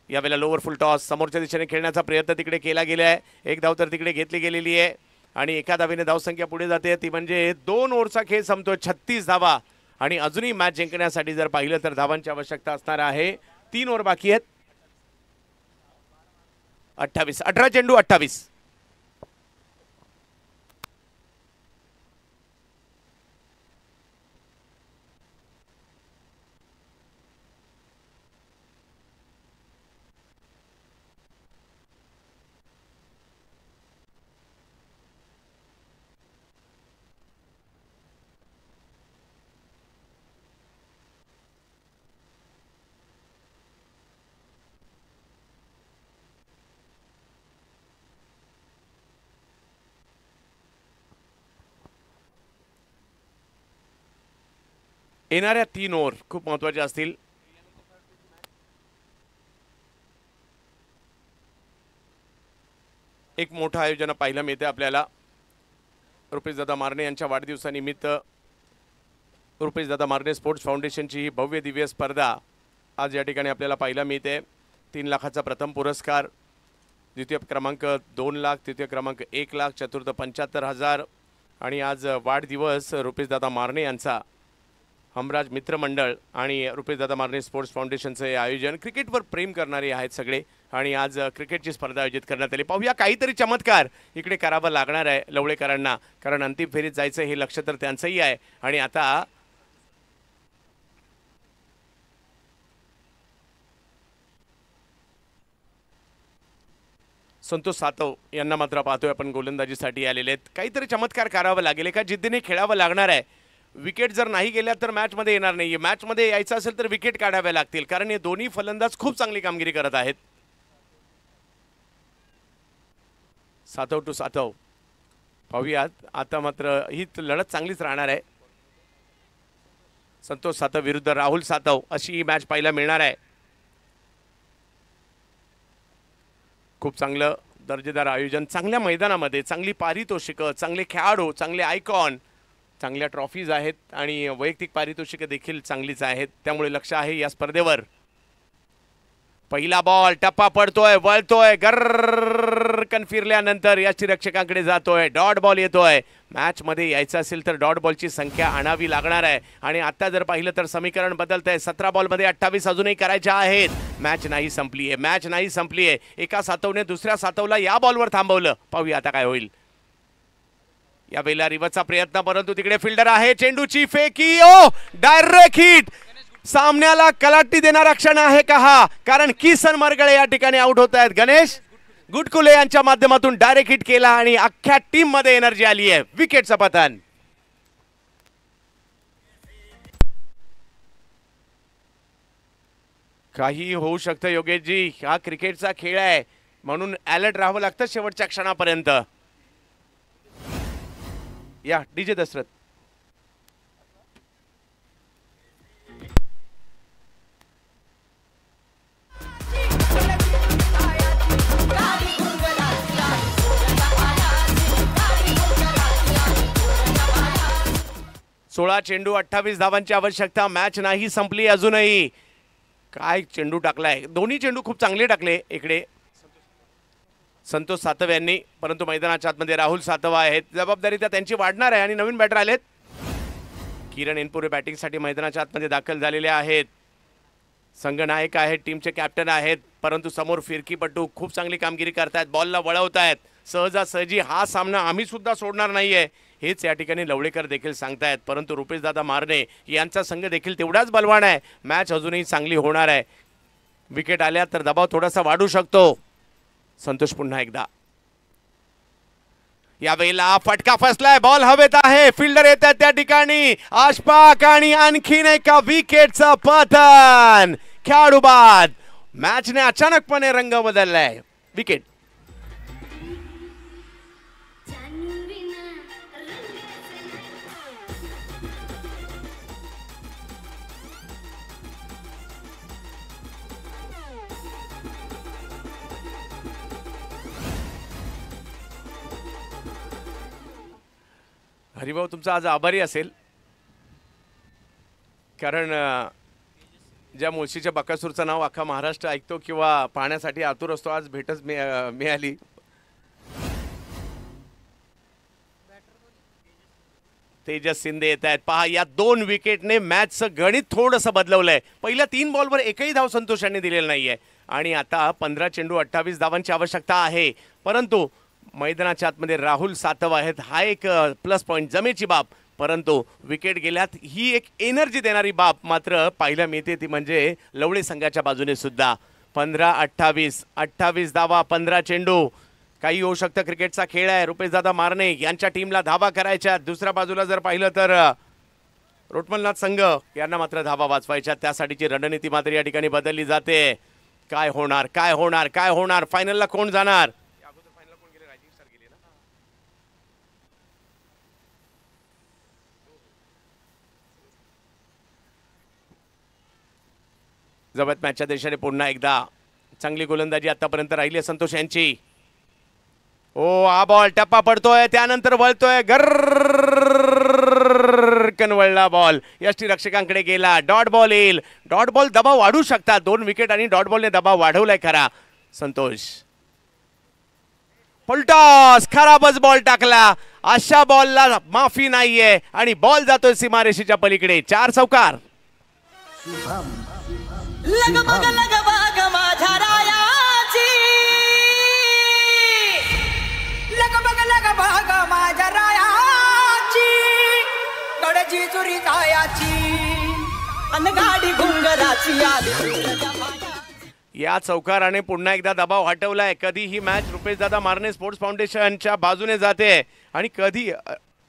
यावेळेला लोअर फुल टॉस समोरच्या दिशेने खेळण्याचा प्रयत्न तिकडे केला गेला आहे. एक धाव तर तिकडे घेतली गेलेली आहे आणि एका धावेने धावसंख्या पुढे जाते. ती म्हणजे 2 ओव्हरचा खेळ संपतोय. 36 धावा आणि अजूनही मॅच जिंकण्यासाठी जर पाहिलं तर धावांची आवश्यकता असणार आहे. 3 ओव्हर बाकी आहेत. 18 चेंडू 28. येणाऱ्या 3 ओव्हर खूप महत्त्वाचे असतील. एक मोठं आयोजन पाहायला मिळते आपल्याला. रुपेशदादा मारणे यांच्या वाढदिवसानिमित्त रुपेशदादा मारणे स्पोर्ट्स फाउंडेशनची ही भव्य दिव्य स्पर्धा आज या ठिकाणी आपल्याला पाहायला मिळते. 3 लाखाचा प्रथम पुरस्कार, द्वितीय क्रमांक 2 लाख, तृतीय क्रमांक 1 लाख, चतुर्थ 75,000 आणि आज वाढदिवस रुपेशदादा मारणे यांचा. हमराज मित्र मंडळ आणि रुपेशदादा मारणे स्पोर्ट्स फाउंडेशनचं हे आयोजन. क्रिकेटवर प्रेम करणारे आहेत सगळे आणि आज क्रिकेटची स्पर्धा आयोजित करण्यात आली. पाहूया, काहीतरी चमत्कार इकडे करावं लागणार आहे लवळेकरांना, कारण अंतिम फेरीत जायचं हे लक्ष तर त्यांचंही आहे. आणि आता संतोष सातव यांना मात्र पाहतोय आपण गोलंदाजीसाठी आलेले आहेत. काहीतरी चमत्कार करावं लागेल, एका जिद्दीने खेळावं लागणार आहे. विकेट जर नाही गेल्या तर मॅचमध्ये येणार नाही. मॅचमध्ये यायचं असेल तर विकेट काढाव्या लागतील, कारण हे दोन्ही फलंदाज खूप चांगली कामगिरी करत आहेत. सातव टू सातव. पाहूयात आता मात्र ही लढत चांगलीच राहणार आहे. संतोष सातव विरुद्ध राहुल सातव अशी ही मॅच पाहायला मिळणार आहे. खूप चांगलं दर्जेदार आयोजन, चांगल्या मैदानामध्ये चांगली पारितोषिकं, चांगले खेळाडू, चांगले आयकॉन, चांगल्या ट्रॉफीज आहेत आणि वैयक्तिक पारितोषिकं देखील चांगलीच आहेत. त्यामुळे लक्ष आहे या स्पर्धेवर. पहिला बॉल टप्पा पडतोय, वळतोय, गरकन फिरल्यानंतर यष्टीरक्षकांकडे जातोय. डॉट बॉल येतोय. मॅचमध्ये यायचं असेल तर डॉट बॉलची संख्या आणावी लागणार आहे आणि आता जर पाहिलं तर समीकरण बदलतंय. 17 बॉलमध्ये 28 अजूनही करायच्या आहेत. मॅच नाही संपली आहे, मॅच नाही संपली आहे. एका सातवने दुसऱ्या सातवला या बॉलवर थांबवलं. पाहूया आता काय होईल. या वेळेला रिव्हर्सचा प्रयत्न, परंतु तिकडे फिल्डर आहे. चेंडूची फेकी, ओ डायरेक्ट हिट. सामन्याला कलाटी देणारा क्षण आहे का हा, कारण किसन मरगळे या ठिकाणी आउट होत आहेत. गणेश गुटकुले यांच्या माध्यमातून डायरेक्ट हिट केला आणि अख्ख्या टीम मध्ये एनर्जी आली आहे. विकेटचं पतन. काही होऊ शकतं योगेशजी, हा क्रिकेटचा खेळ आहे म्हणून अलर्ट राहावं लागतं शेवटच्या क्षणापर्यंत. या डीजे दशरथ. सोळा चेंडू 28 धावांची आवश्यकता. मॅच नाही संपली अजूनही. काय चेंडू टाकलाय, दोन्ही चेंडू खूप चांगले टाकले. इकडे संतोष सातव यांनी, परंतु मैदानाच्या आतमध्ये राहुल सातव आहेत. जबाबदारी त्या त्यांची वाढणार आहे. आणि नवीन बॅटर आलेत. किरण एनपुरे बॅटिंगसाठी मैदानाच्या आतमध्ये दाखल झालेले आहेत. संघनायक आहेत, टीमचे कॅप्टन आहेत, परंतु समोर फिरकीपटू खूप चांगली कामगिरी करतायत, बॉलला वळवतायत. सहजासहजी हा सामना आम्ही सुद्धा सोडणार नाहीये हेच या ठिकाणी लवळेकर देखील सांगतायत. परंतु रुपेशदादा मारणे यांचा संघ देखील तेवढाच बलवान आहे. मॅच अजूनही चांगली होणार आहे. विकेट आल्या तर दबाव थोडासा वाढू शकतो. संतोष पुन्हा एकदा, यावेळेला फटका फसलाय, बॉल हवेत आहे, फिल्डर येतात त्या ठिकाणी, आशपाक आणि आणखीन एका विकेटचं पतन. खेळाडू बाद. मॅचने अचानकपणे रंग बदललाय. विकेट. हरिभाऊ तुमचा आज आभारी असेल, कारण ज्या मुळशीच्या बकासूरचं नाव अख्खा महाराष्ट्र ऐकतो किंवा पाहण्यासाठी आतुर असतो, आज भेटच मिळाली. तेजस शिंदे येत आहेत. पहा, या 2 विकेटने मॅचचं गणित थोडंसं बदलवलंय. पहिल्या 3 बॉलवर एकही धाव संतोष यांनी दिलेला नाहीये आणि आता 15 चेंडू 28 धावांची आवश्यकता आहे. परंतु मैदानाच्या आतमध्ये राहुल सातव आहेत, हा एक प्लस पॉईंट, जमेची बाब. परंतु विकेट गेल्यात ही एक एनर्जी देणारी बाब मात्र पाहायला मिळते, ती म्हणजे लवळे संघाच्या बाजूने सुद्धा. 15-28 धावा, 15 चेंडू. काही होऊ शकतं, क्रिकेटचा खेळ आहे. रुपेशदादा मारणे यांच्या टीमला धावा करायच्या. दुसऱ्या बाजूला जर पाहिलं तर रोटमलनाथ संघ यांना मात्र धावा वाचवायच्या. त्यासाठीची रणनीती मात्र या ठिकाणी बदलली जाते. काय होणार, काय होणार, काय होणार, फायनलला कोण जाणार? जबत मॅचच्या देशाने पुन्हा एकदा चांगली गोलंदाजी आतापर्यंत राहिली आहे संतोष यांची. ओ, हा बॉल टप्पा पडतोय, त्यानंतर वळतोय, गरकन वळला बॉल, यष्टीरक्षकांकडे गेला. डॉट बॉल येईल. डॉट बॉल दबाव वाढू शकतात. 2 विकेट आणि डॉट बॉलने दबाव वाढवलाय खरा. संतोष फुलटॉस, खराबच बॉल टाकला. अशा बॉलला माफी नाहीये आणि बॉल जातोय सीमारेषेच्या पलीकडे. 4 चौकार. लगबग लगबग माझ्या रायाची, लगबग लगबग माझ्या रायाची, कडची चुरी जायाची अन गाडी घुंगराची आली. या चौकाराने पुन्हा एकदा दबाव हटवलाय. कधी ही मॅच रुपेशदादा मारणे स्पोर्ट्स फाउंडेशनच्या बाजूने जाते आणि कधी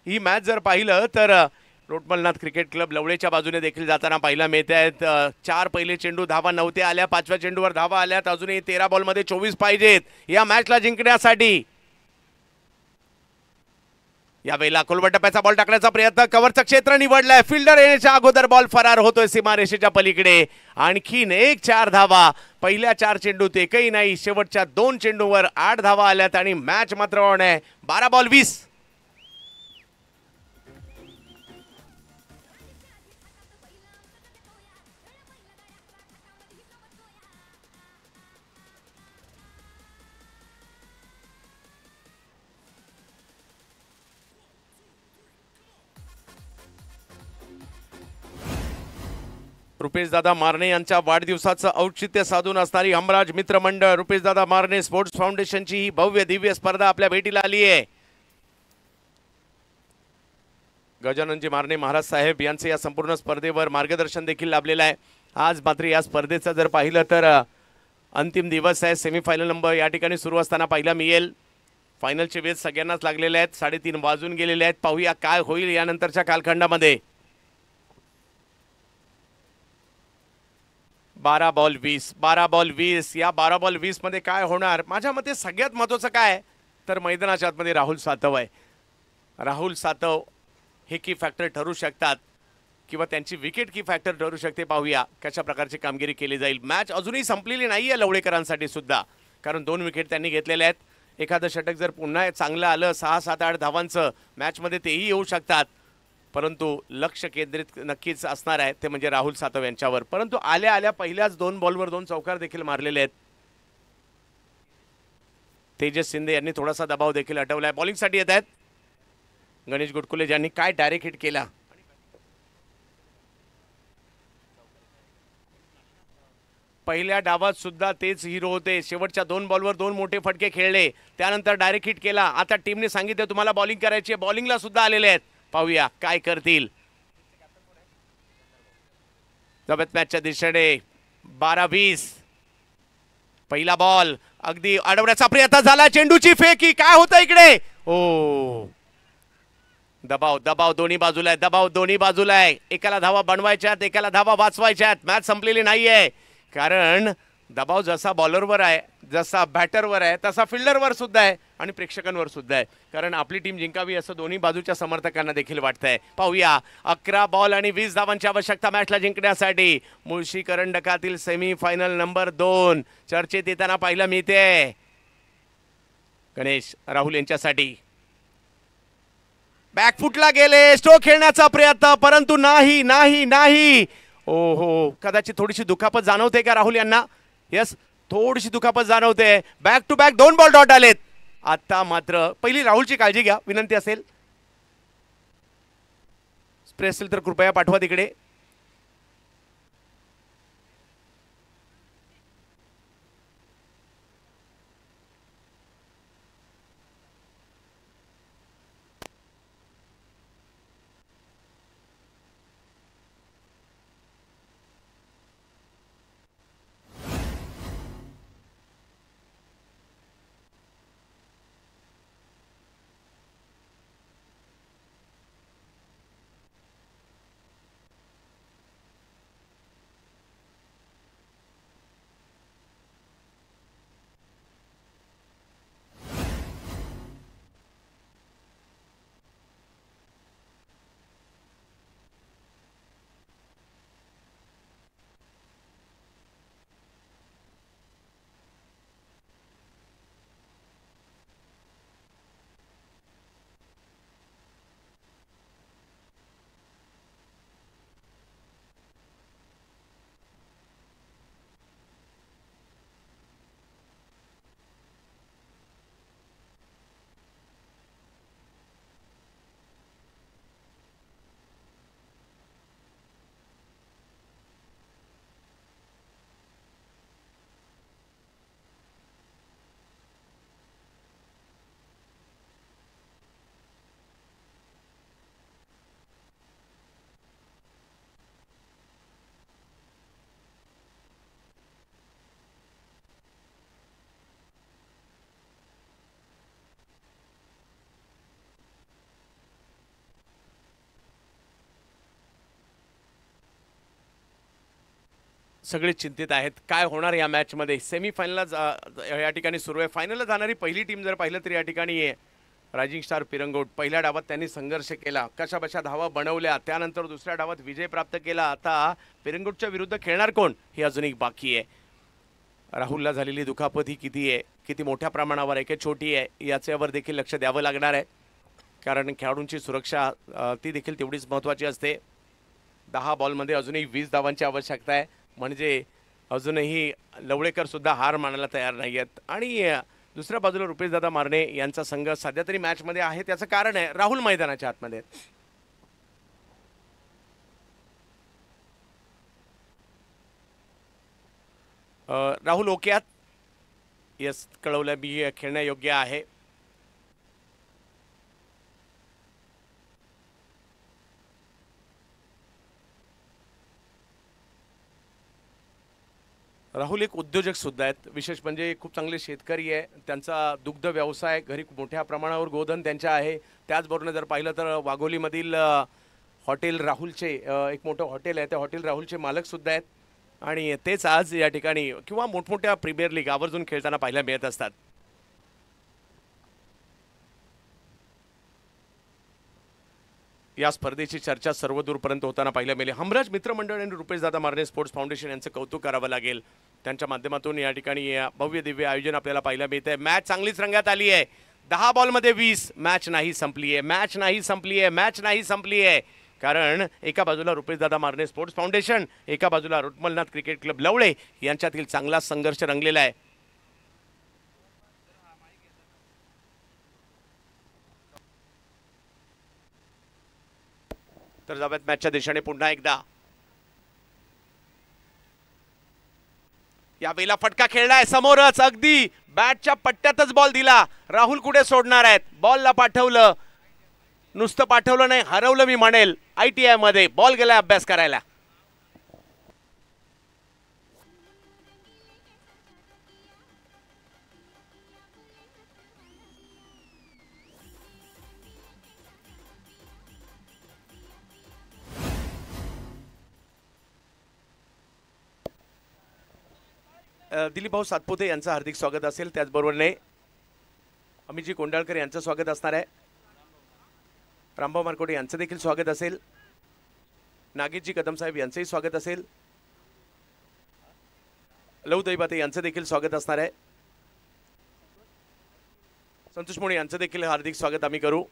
ही मॅच जर पाहिलं तर रोटमलनाथ क्रिकेट क्लब लवळेच्या बाजूने देखील जाताना पाहायला मिळत आहेत. 4 पहिले चेंडू धावा नव्हत्या आल्या, 5व्या चेंडूवर धावा आल्यात. अजूनही 13 बॉलमध्ये 24 पाहिजेत या मॅचला जिंकण्यासाठी. यावेळेला कोलबटप्प्याचा बॉल टाकण्याचा प्रयत्न, कव्हरचं क्षेत्र निवडलंय. फिल्डर येण्याच्या अगोदर बॉल फरार होतोय सीमारेषेच्या पलीकडे. आणखीन 4 धावा. पहिल्या 4 चेंडूत एकही नाही, शेवटच्या 2 चेंडूवर 8 धावा आल्यात आणि मॅच मात्र ऑन आहे. 12 बॉल 20. रुपेशदादा मारणे यांच्या वाढदिवसाचं औचित्य साधून असणारी हमराज मित्र मंडळ रुपेशदादा मारणे स्पोर्ट्स फाउंडेशनची ही भव्य दिव्य स्पर्धा आपल्या भेटीला आली आहे. गजाननजी मारणे महाराज साहेब यांचे या संपूर्ण स्पर्धेवर मार्गदर्शन देखील लाभलेलं आहे. आज मात्र या स्पर्धेचं जर पाहिलं तर अंतिम दिवस आहे. सेमीफायनल नंबर या ठिकाणी सुरू असताना पाहायला मिळेल. फायनलचे वेध सगळ्यांनाच लागलेले आहेत. 3:30 वाजून गेलेले आहेत. पाहूया काय होईल यानंतरच्या कालखंडामध्ये. 12 बॉल 20, 12 बॉल 20. या 12 बॉल 20 मध्ये काय होणार? माझ्या मते सगळ्यात महत्त्वाचं काय तर मैदानाच्या आतमध्ये राहुल सातव आहे. राहुल सातव हे की फॅक्टर ठरू शकतात किंवा त्यांची विकेट की फॅक्टर ठरू शकते. पाहूया कशा प्रकारची कामगिरी केली जाईल. मॅच अजूनही संपलेली नाही आहे लवळेकरांसाठी सुद्धा, कारण 2 विकेट त्यांनी घेतलेले आहेत. एखादं षटक जर पुन्हा चांगलं आलं 6, 7, 8 धावांचं मॅचमध्ये तेही येऊ शकतात. परंतु लक्ष केंद्रित नक्कीच असणार आहे ते म्हणजे राहुल सातव यांच्यावर. परंतु आल्या आल्या पहिल्याच 2 बॉलवर 2 चौकार देखील मारलेले आहेत. तेजस शिंदे यांनी थोडासा दबाव देखील हटवलाय. बॉलिंगसाठी येत आहेत गणेश गुटकुले, ज्यांनी काय डायरेक्ट हिट केला. पहिल्या डावात सुद्धा तेच हिरो होते. शेवटच्या 2 बॉलवर 2 मोठे फटके खेळले, त्यानंतर डायरेक्ट हिट केला. आता टीमने सांगितलं तुम्हाला बॉलिंग करायची आहे, बॉलिंगला सुद्धा आलेले आहेत. पाहूया काय करतील. जबत मॅचच्या दिशेने 12-20. पहिला बॉल अगदी अडवण्याचा प्रयत्न झाला, चेंडूची फेकी. काय होतं इकडे. ओ दबाव दबाव दोन्ही बाजूला आहे, दबाव दोन्ही बाजूला आहे. एकाला धावा बनवायच्यात, एकाला धावा वाचवायच्यात. मॅच संपलेली नाहीये, कारण दबाव जसा बॉलरवर आहे, जसा बॅटरवर आहे, तसा फिल्डरवर सुद्धा आहे आणि प्रेक्षकांवर सुद्धा आहे. कारण आपली टीम जिंकावी असं दोन्ही बाजूच्या समर्थकांना देखील वाटतंय. पाहूया 11 बॉल आणि 20 धावांची आवश्यकता मॅचला जिंकण्यासाठी. मुळशी करंडकातील सेमी फायनल नंबर 2 चर्चेत येताना पाहायला मिळते. गणेश राहुल यांच्यासाठी बॅकफुटला गेले, स्ट्रोक खेळण्याचा प्रयत्न, परंतु नाही नाही नाही. ओहो, कदाचित थोडीशी दुखापत जाणवते का राहुल यांना. यस, थोडीशी दुखापत जाणवते. Back to back 2 ball dot आलेत. आता मात्र पहिली राहुलची काळजी घ्या, विनंती असेल. स्प्रे असेल तर कृपया पाठवा तिकडे. सगळे चिंतित आहेत काय होणार या मॅचमध्ये. सेमीफायनलला या ठिकाणी सुरू आहे. फायनलला जाणारी पहिली टीम जर पाहिलं तर या ठिकाणी आहे रायझिंग स्टार पिरंगोट. पहिल्या डावात त्यांनी संघर्ष केला, कशाबशा धावा बनवल्या, त्यानंतर दुसऱ्या डावात विजय प्राप्त केला. आता पिरंगोटच्या विरुद्ध खेळणार कोण हे अजून एक बाकी आहे. राहुलला झालेली दुखापत ही किती आहे, किती मोठ्या प्रमाणावर आहे की छोटी आहे, याच्यावर देखील लक्ष द्यावं लागणार आहे. कारण खेळाडूंची सुरक्षा ती देखील तेवढीच महत्त्वाची असते. 10 बॉलमध्ये अजूनही 20 धावांची आवश्यकता आहे, म्हणजे अजूनही लवळेकर सुद्धा हार मानायला तयार नाही आहेत. आणि दुसऱ्या बाजूला रुपेश दादा मारणे यांचा संघ सध्या तरी मॅचमध्ये आहे. त्याचं कारण आहे राहुल मैदानाच्या आतमध्ये. राहुल ओक्यात यस कळवलं मी खेळण्यायोग्य आहे. राहुल एक उद्योजक सुद्धा आहेत. विशेष म्हणजे खूप चांगले शेतकरी आहे. त्यांचा दुग्ध व्यवसाय, घरी मोठ्या प्रमाणावर गोधन त्यांच्या आहे. त्याचबरोबर जर पाहिलं तर वाघोलीमधील हॉटेल राहुलचे एक मोठं हॉटेल आहे, त्या हॉटेल राहुलचे मालक सुद्धा आहेत. आणि तेच आज या ठिकाणी किंवा मोठमोठ्या प्रीमियर लीग आवर्जून खेळताना पाहायला मिळत असतात. या स्पर्धेची चर्चा सर्वदूरपर्यंत होताना पाहायला मिळेल. हमराज मित्रमंडळ आणि रुपेश दादा मारणे स्पोर्ट्स फाउंडेशन यांचं कौतुक करावं लागेल. त्यांच्या माध्यमातून या ठिकाणी भव्य दिव्य आयोजन आपल्याला पाहायला मिळतंय. मॅच चांगलीच रंगात आली आहे. 10 बॉलमध्ये 20. मॅच नाही संपली आहे, मॅच नाही संपली आहे, मॅच नाही संपली आहे. कारण एका बाजूला रुपेश दादा मारणे स्पोर्ट्स फाउंडेशन, एका बाजूला रोटमलनाथ क्रिकेट क्लब लवळे यांच्यातील चांगला संघर्ष रंगलेला आहे. तर जाऊयात मॅचच्या दिशेने पुन्हा एकदा. या वेळेला फटका खेळलाय समोरच, अगदी बॅटच्या पट्ट्यातच बॉल दिला. राहुल कुठे सोडणार आहेत? बॉलला पाठवलं, नुसतं पाठवलं नाही, हरवलं मी म्हणेल. ITI मध्ये बॉल गेलाय अभ्यास करायला. दिलीप भाऊ सातपुते यांचं हार्दिक स्वागत असेल. त्याचबरोबरने अमितजी कोंडाळकर यांचं स्वागत असणार आहे. रामभाऊ मारकोटे यांचं देखील स्वागत असेल. नागेशजी कदम साहेब यांचंही स्वागत असेल. लव दैबाते यांचं देखील स्वागत असणार आहे. संतोष मोणे यांचं देखील हार्दिक स्वागत आम्ही करू.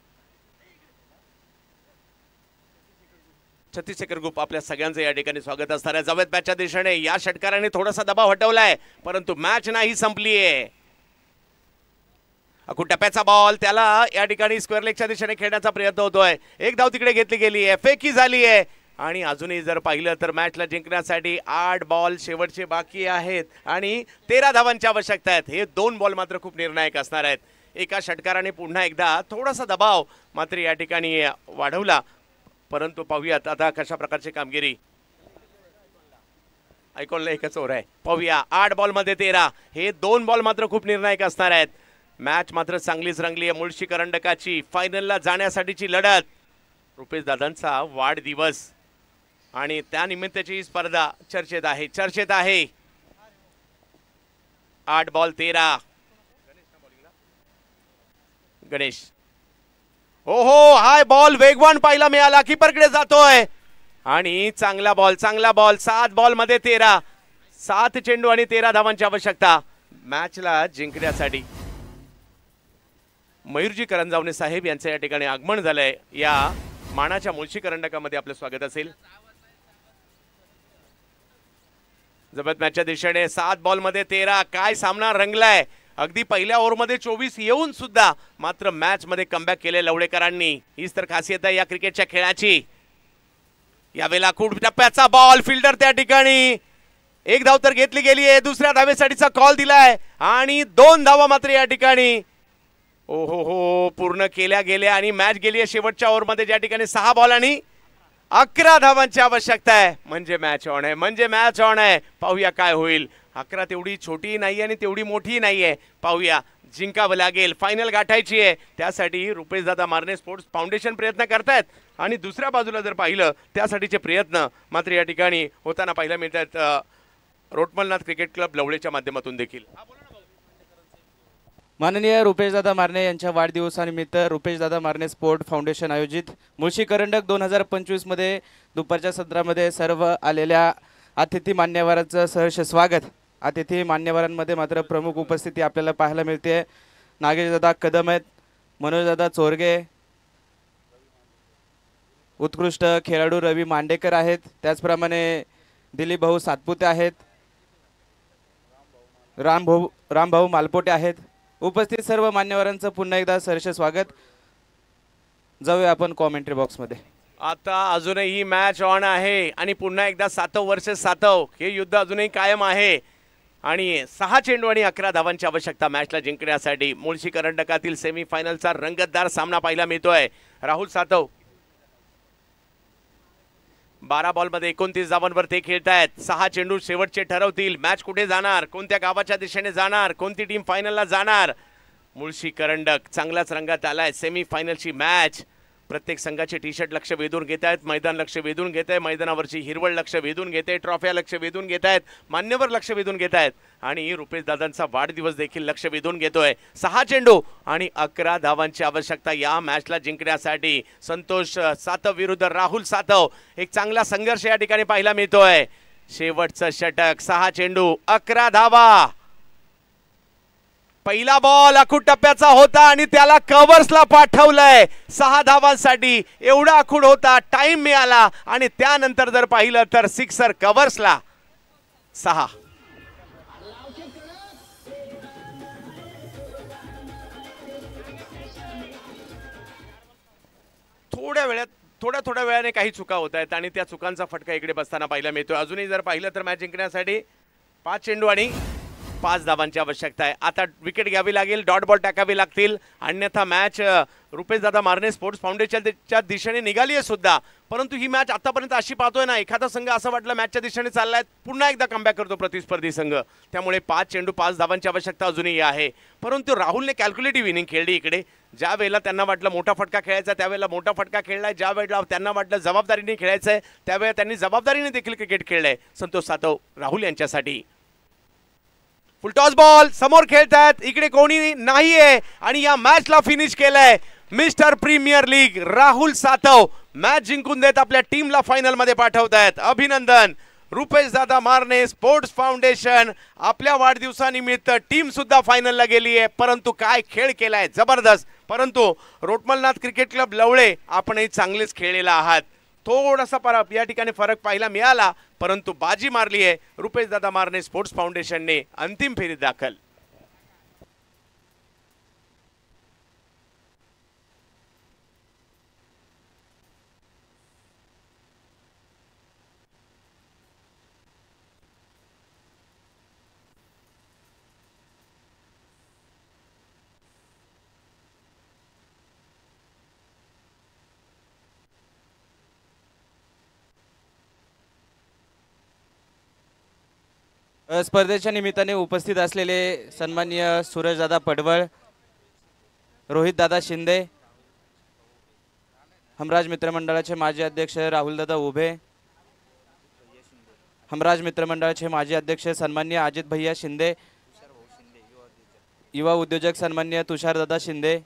छत्तीसशेखर ग्रुप आपल्या सगळ्यांचं या ठिकाणी स्वागत असणार आहे. जावेद मॅचच्या दिशेने या षटकाराने थोडासा दबाव हटवलाय, परंतु मॅच नाही संपलीये. टप्प्याचा बॉल त्याला या ठिकाणी स्क्वेअर लेगच्या दिशेने खेळण्याचा प्रयत्न होतोय. एक धाव तिकडे घेतली गेली आहे, फेकी झाली आहे. आणि अजूनही जर पाहिलं तर मॅचला जिंकण्यासाठी 8 बॉल शेवटचे बाकी आहेत आणि 13 धावांची आवश्यकता आहेत. हे 2 बॉल मात्र खूप निर्णायक असणार आहेत. एका षटकाराने पुन्हा एकदा थोडासा दबाव मात्र या ठिकाणी वाढवला, परंतु पाहूयात आता कशा प्रकारची कामगिरी. ऐकॉनला एकच ओव्हर आहे. पाहूया 8 बॉलमध्ये 13. हे 2 बॉल मात्र खूप निर्णायक असणार आहेत. मॅच मात्र चांगलीच रंगली आहे. मुळशी करंडकाची फायनलला जाण्यासाठीची लढत. रुपेश दादांचा वाढदिवस आणि त्यानिमित्ताची स्पर्धा चर्चेत आहे. 8 बॉल 13. गणेश, हो हाय बॉल वेगवान पाहायला मिळाला, कीपरकडे जातोय आणि चांगला बॉल 7 बॉल मध्ये 13. 7 चेंडू आणि 13 धावांची आवश्यकता मॅचला जिंकण्यासाठी. मयूरजी करंजावणे साहेब यांचं या ठिकाणी आगमन झालंय. या मानाच्या मुळशी करंडकामध्ये आपलं स्वागत असेल. जबरदस्त मॅचच्या दिशेने 7 बॉल मध्ये 13. काय सामना रंगलाय. अगदी पहिल्या ओव्हरमध्ये 24 येऊन सुद्धा मात्र मॅच मध्ये कमबॅक केले लवडेकरांनी. हीच तर खासियत आहे या क्रिकेटच्या खेळाची. यावेळेला टप्प्याचा बॉल, फिल्डर त्या ठिकाणी. एक धाव तर घेतली गेली आहे, दुसऱ्या धावेसाठीचा कॉल दिलाय आणि 2 धावा मात्र या ठिकाणी हो पूर्ण केल्या गेल्या आणि मॅच गेली आहे शेवटच्या ओव्हरमध्ये, ज्या ठिकाणी 6 बॉल आणि 11 धावांची आवश्यकता आहे. म्हणजे मॅच ऑन आहे. पाहूया काय होईल. 11 तेवढी छोटी नाही आणि तेवढी मोठी नाहीये. पाहूया, जिंकावं लागेल, फायनल गाठायची आहे. त्यासाठी रुपेश दादा मारणे स्पोर्ट्स फाउंडेशन प्रयत्न करतायत आणि दुसऱ्या बाजूला जर पाहिलं त्यासाठीचे प्रयत्न मात्र या ठिकाणी होताना पाहायला मिळतात रोटमलनाथ क्रिकेट क्लब लवळेच्या माध्यमातून देखील. माननीय रुपेशदादा मारणे यांच्या वाढदिवसानिमित्त रुपेशदादा मारणे स्पोर्ट फाउंडेशन आयोजित मुळशी करंडक 2025 मध्ये दुपारच्या सत्रामध्ये सर्व आलेल्या अतिथी मान्यवरांचं सहर्ष स्वागत. अतिथी मान्यवरांमध्ये मात्र प्रमुख उपस्थिती आपल्याला पाहायला मिळते. नागेशदादा कदम आहेत, मनोजदादा चोरगे, उत्कृष्ट खेळाडू रवी मांडेकर आहेत, त्याचप्रमाणे दिलीप भाऊ सातपुते आहेत, रामभाऊ मालपोटे आहेत. उपस्थित सर्व मान्यवरांचं पुन्हा एकदा सहर्ष स्वागत. जाऊया आपण कॉमेंट्री बॉक्समध्ये. आता अजूनही मॅच ऑन आहे आणि पुन्हा एकदा 7 वर्सेस 7 हे युद्ध अजूनही कायम आहे आणि 6 चेंडू आणि 11 धावांची आवश्यकता मॅचला जिंकण्यासाठी. मुळशी करंडकातील सेमीफायनलचा रंगतदार सामना पाहायला मिळतोय. राहुल सातव 12 बॉलमध्ये 29 धावांवर ते खेळतायत. 6 चेंडू शेवटचे ठरवतील मॅच कुठे जाणार, कोणत्या गावाच्या दिशेने जाणार, कोणती टीम फायनलला जाणार. मुळशी करंडक चांगलाच रंगात आलाय. सेमीफायनलची मॅच. प्रत्येक संघाचे टी शर्ट लक्ष वेधून घेत आहेत, मैदान लक्ष वेधून घेत आहे, मैदानावरची हिरवळ लक्ष वेधून घेते, ट्रॉफ्या लक्ष वेधून घेत आहेत, मान्यवर लक्ष वेधून घेत आहेत आणि रुपेश दादांचा वाढदिवस देखील लक्ष वेधून घेतोय. 6 चेंडू आणि 11 धावांची आवश्यकता या मॅचला जिंकण्यासाठी. संतोष सातव विरुद्ध राहुल सातव. एक चांगला संघर्ष या ठिकाणी पाहायला मिळतोय. शेवटचं षटक, 6 चेंडू 11 धावा. पहिला बॉल आखूड टप्प्याचा होता आणि त्याला कव्हर्सला पाठवलंय 6 धावांसाठी. एवढा आखूड होता, टाइम मिळाला आणि त्यानंतर जर पाहिलं तर सिक्सर कव्हर्सला 6. थोड्या थोड्या वेळाने काही चुका होत आहेत आणि त्या चुकांचा फटका इकडे बसताना पाहायला मिळतोय. अजूनही जर पाहिलं तर मॅच जिंकण्यासाठी 5 चेंडू आणि 5 धावांची आवश्यकता आहे. आता विकेट घ्यावी लागेल, डॉट बॉल टाकावी लागतील, अन्यथा मॅच रुपेश दादा मारणे स्पोर्ट्स फाउंडेशनच्या दिशेने निघाली आहे सुद्धा. परंतु ही मॅच आतापर्यंत अशी पाहतोय ना, एखादा संघ असं वाटलं मॅचच्या दिशेने चाललाय, पुन्हा एकदा कमबॅक करतो प्रतिस्पर्धी संघ. त्यामुळे 5 चेंडू 5 धावांची आवश्यकता अजूनही आहे. परंतु राहुलने कॅल्क्युलेटिव्ह इनिंग खेळली इकडे. ज्या वेळेला त्यांना वाटलं मोठा फटका खेळायचा त्यावेळेला मोठा फटका खेळलाय, ज्या वेळेला त्यांना वाटलं जबाबदारीने खेळायचंय त्यावेळेला त्यांनी जबाबदारीने देखील क्रिकेट खेळलंय. संतोष सातव राहुल यांच्यासाठी. फुलटॉस बॉल समोर खेळतात, इकडे कोणी नाहीये आणि या मॅचला फिनिश केलंय mister premier league Rahul Satav. Match जिंकून देत आपल्या टीमला फायनल मध्ये पाठवतायत. अभिनंदन. रुपेश दादा मारणे स्पोर्ट्स फाउंडेशन आपल्या वाढदिवसानिमित्त टीम सुद्धा फायनलला गेली आहे. परंतु काय खेळ केलाय, जबरदस्त. परंतु रोटमलनाथ क्रिकेट क्लब लवळे आपणही चांगलेच खेळलेला आहात. थोडासा या ठिकाणी फरक पाहायला मिळाला, परंतु बाजी मारली आहे रुपेश दादा मारणे स्पोर्ट्स फाउंडेशनने अंतिम फेरीत दाखल. स्पर्धेच्या निमित्ताने उपस्थित असलेले सन्माननीय सूरजदादा पडवळ, रोहितदादा शिंदे, हमराज मित्रमंडळाचे माजी अध्यक्ष राहुलदादा उभे, हमराज मित्रमंडळाचे माजी अध्यक्ष सन्माननीय अजित भैया शिंदे, युवा उद्योजक सन्माननीय तुषारदादा शिंदे,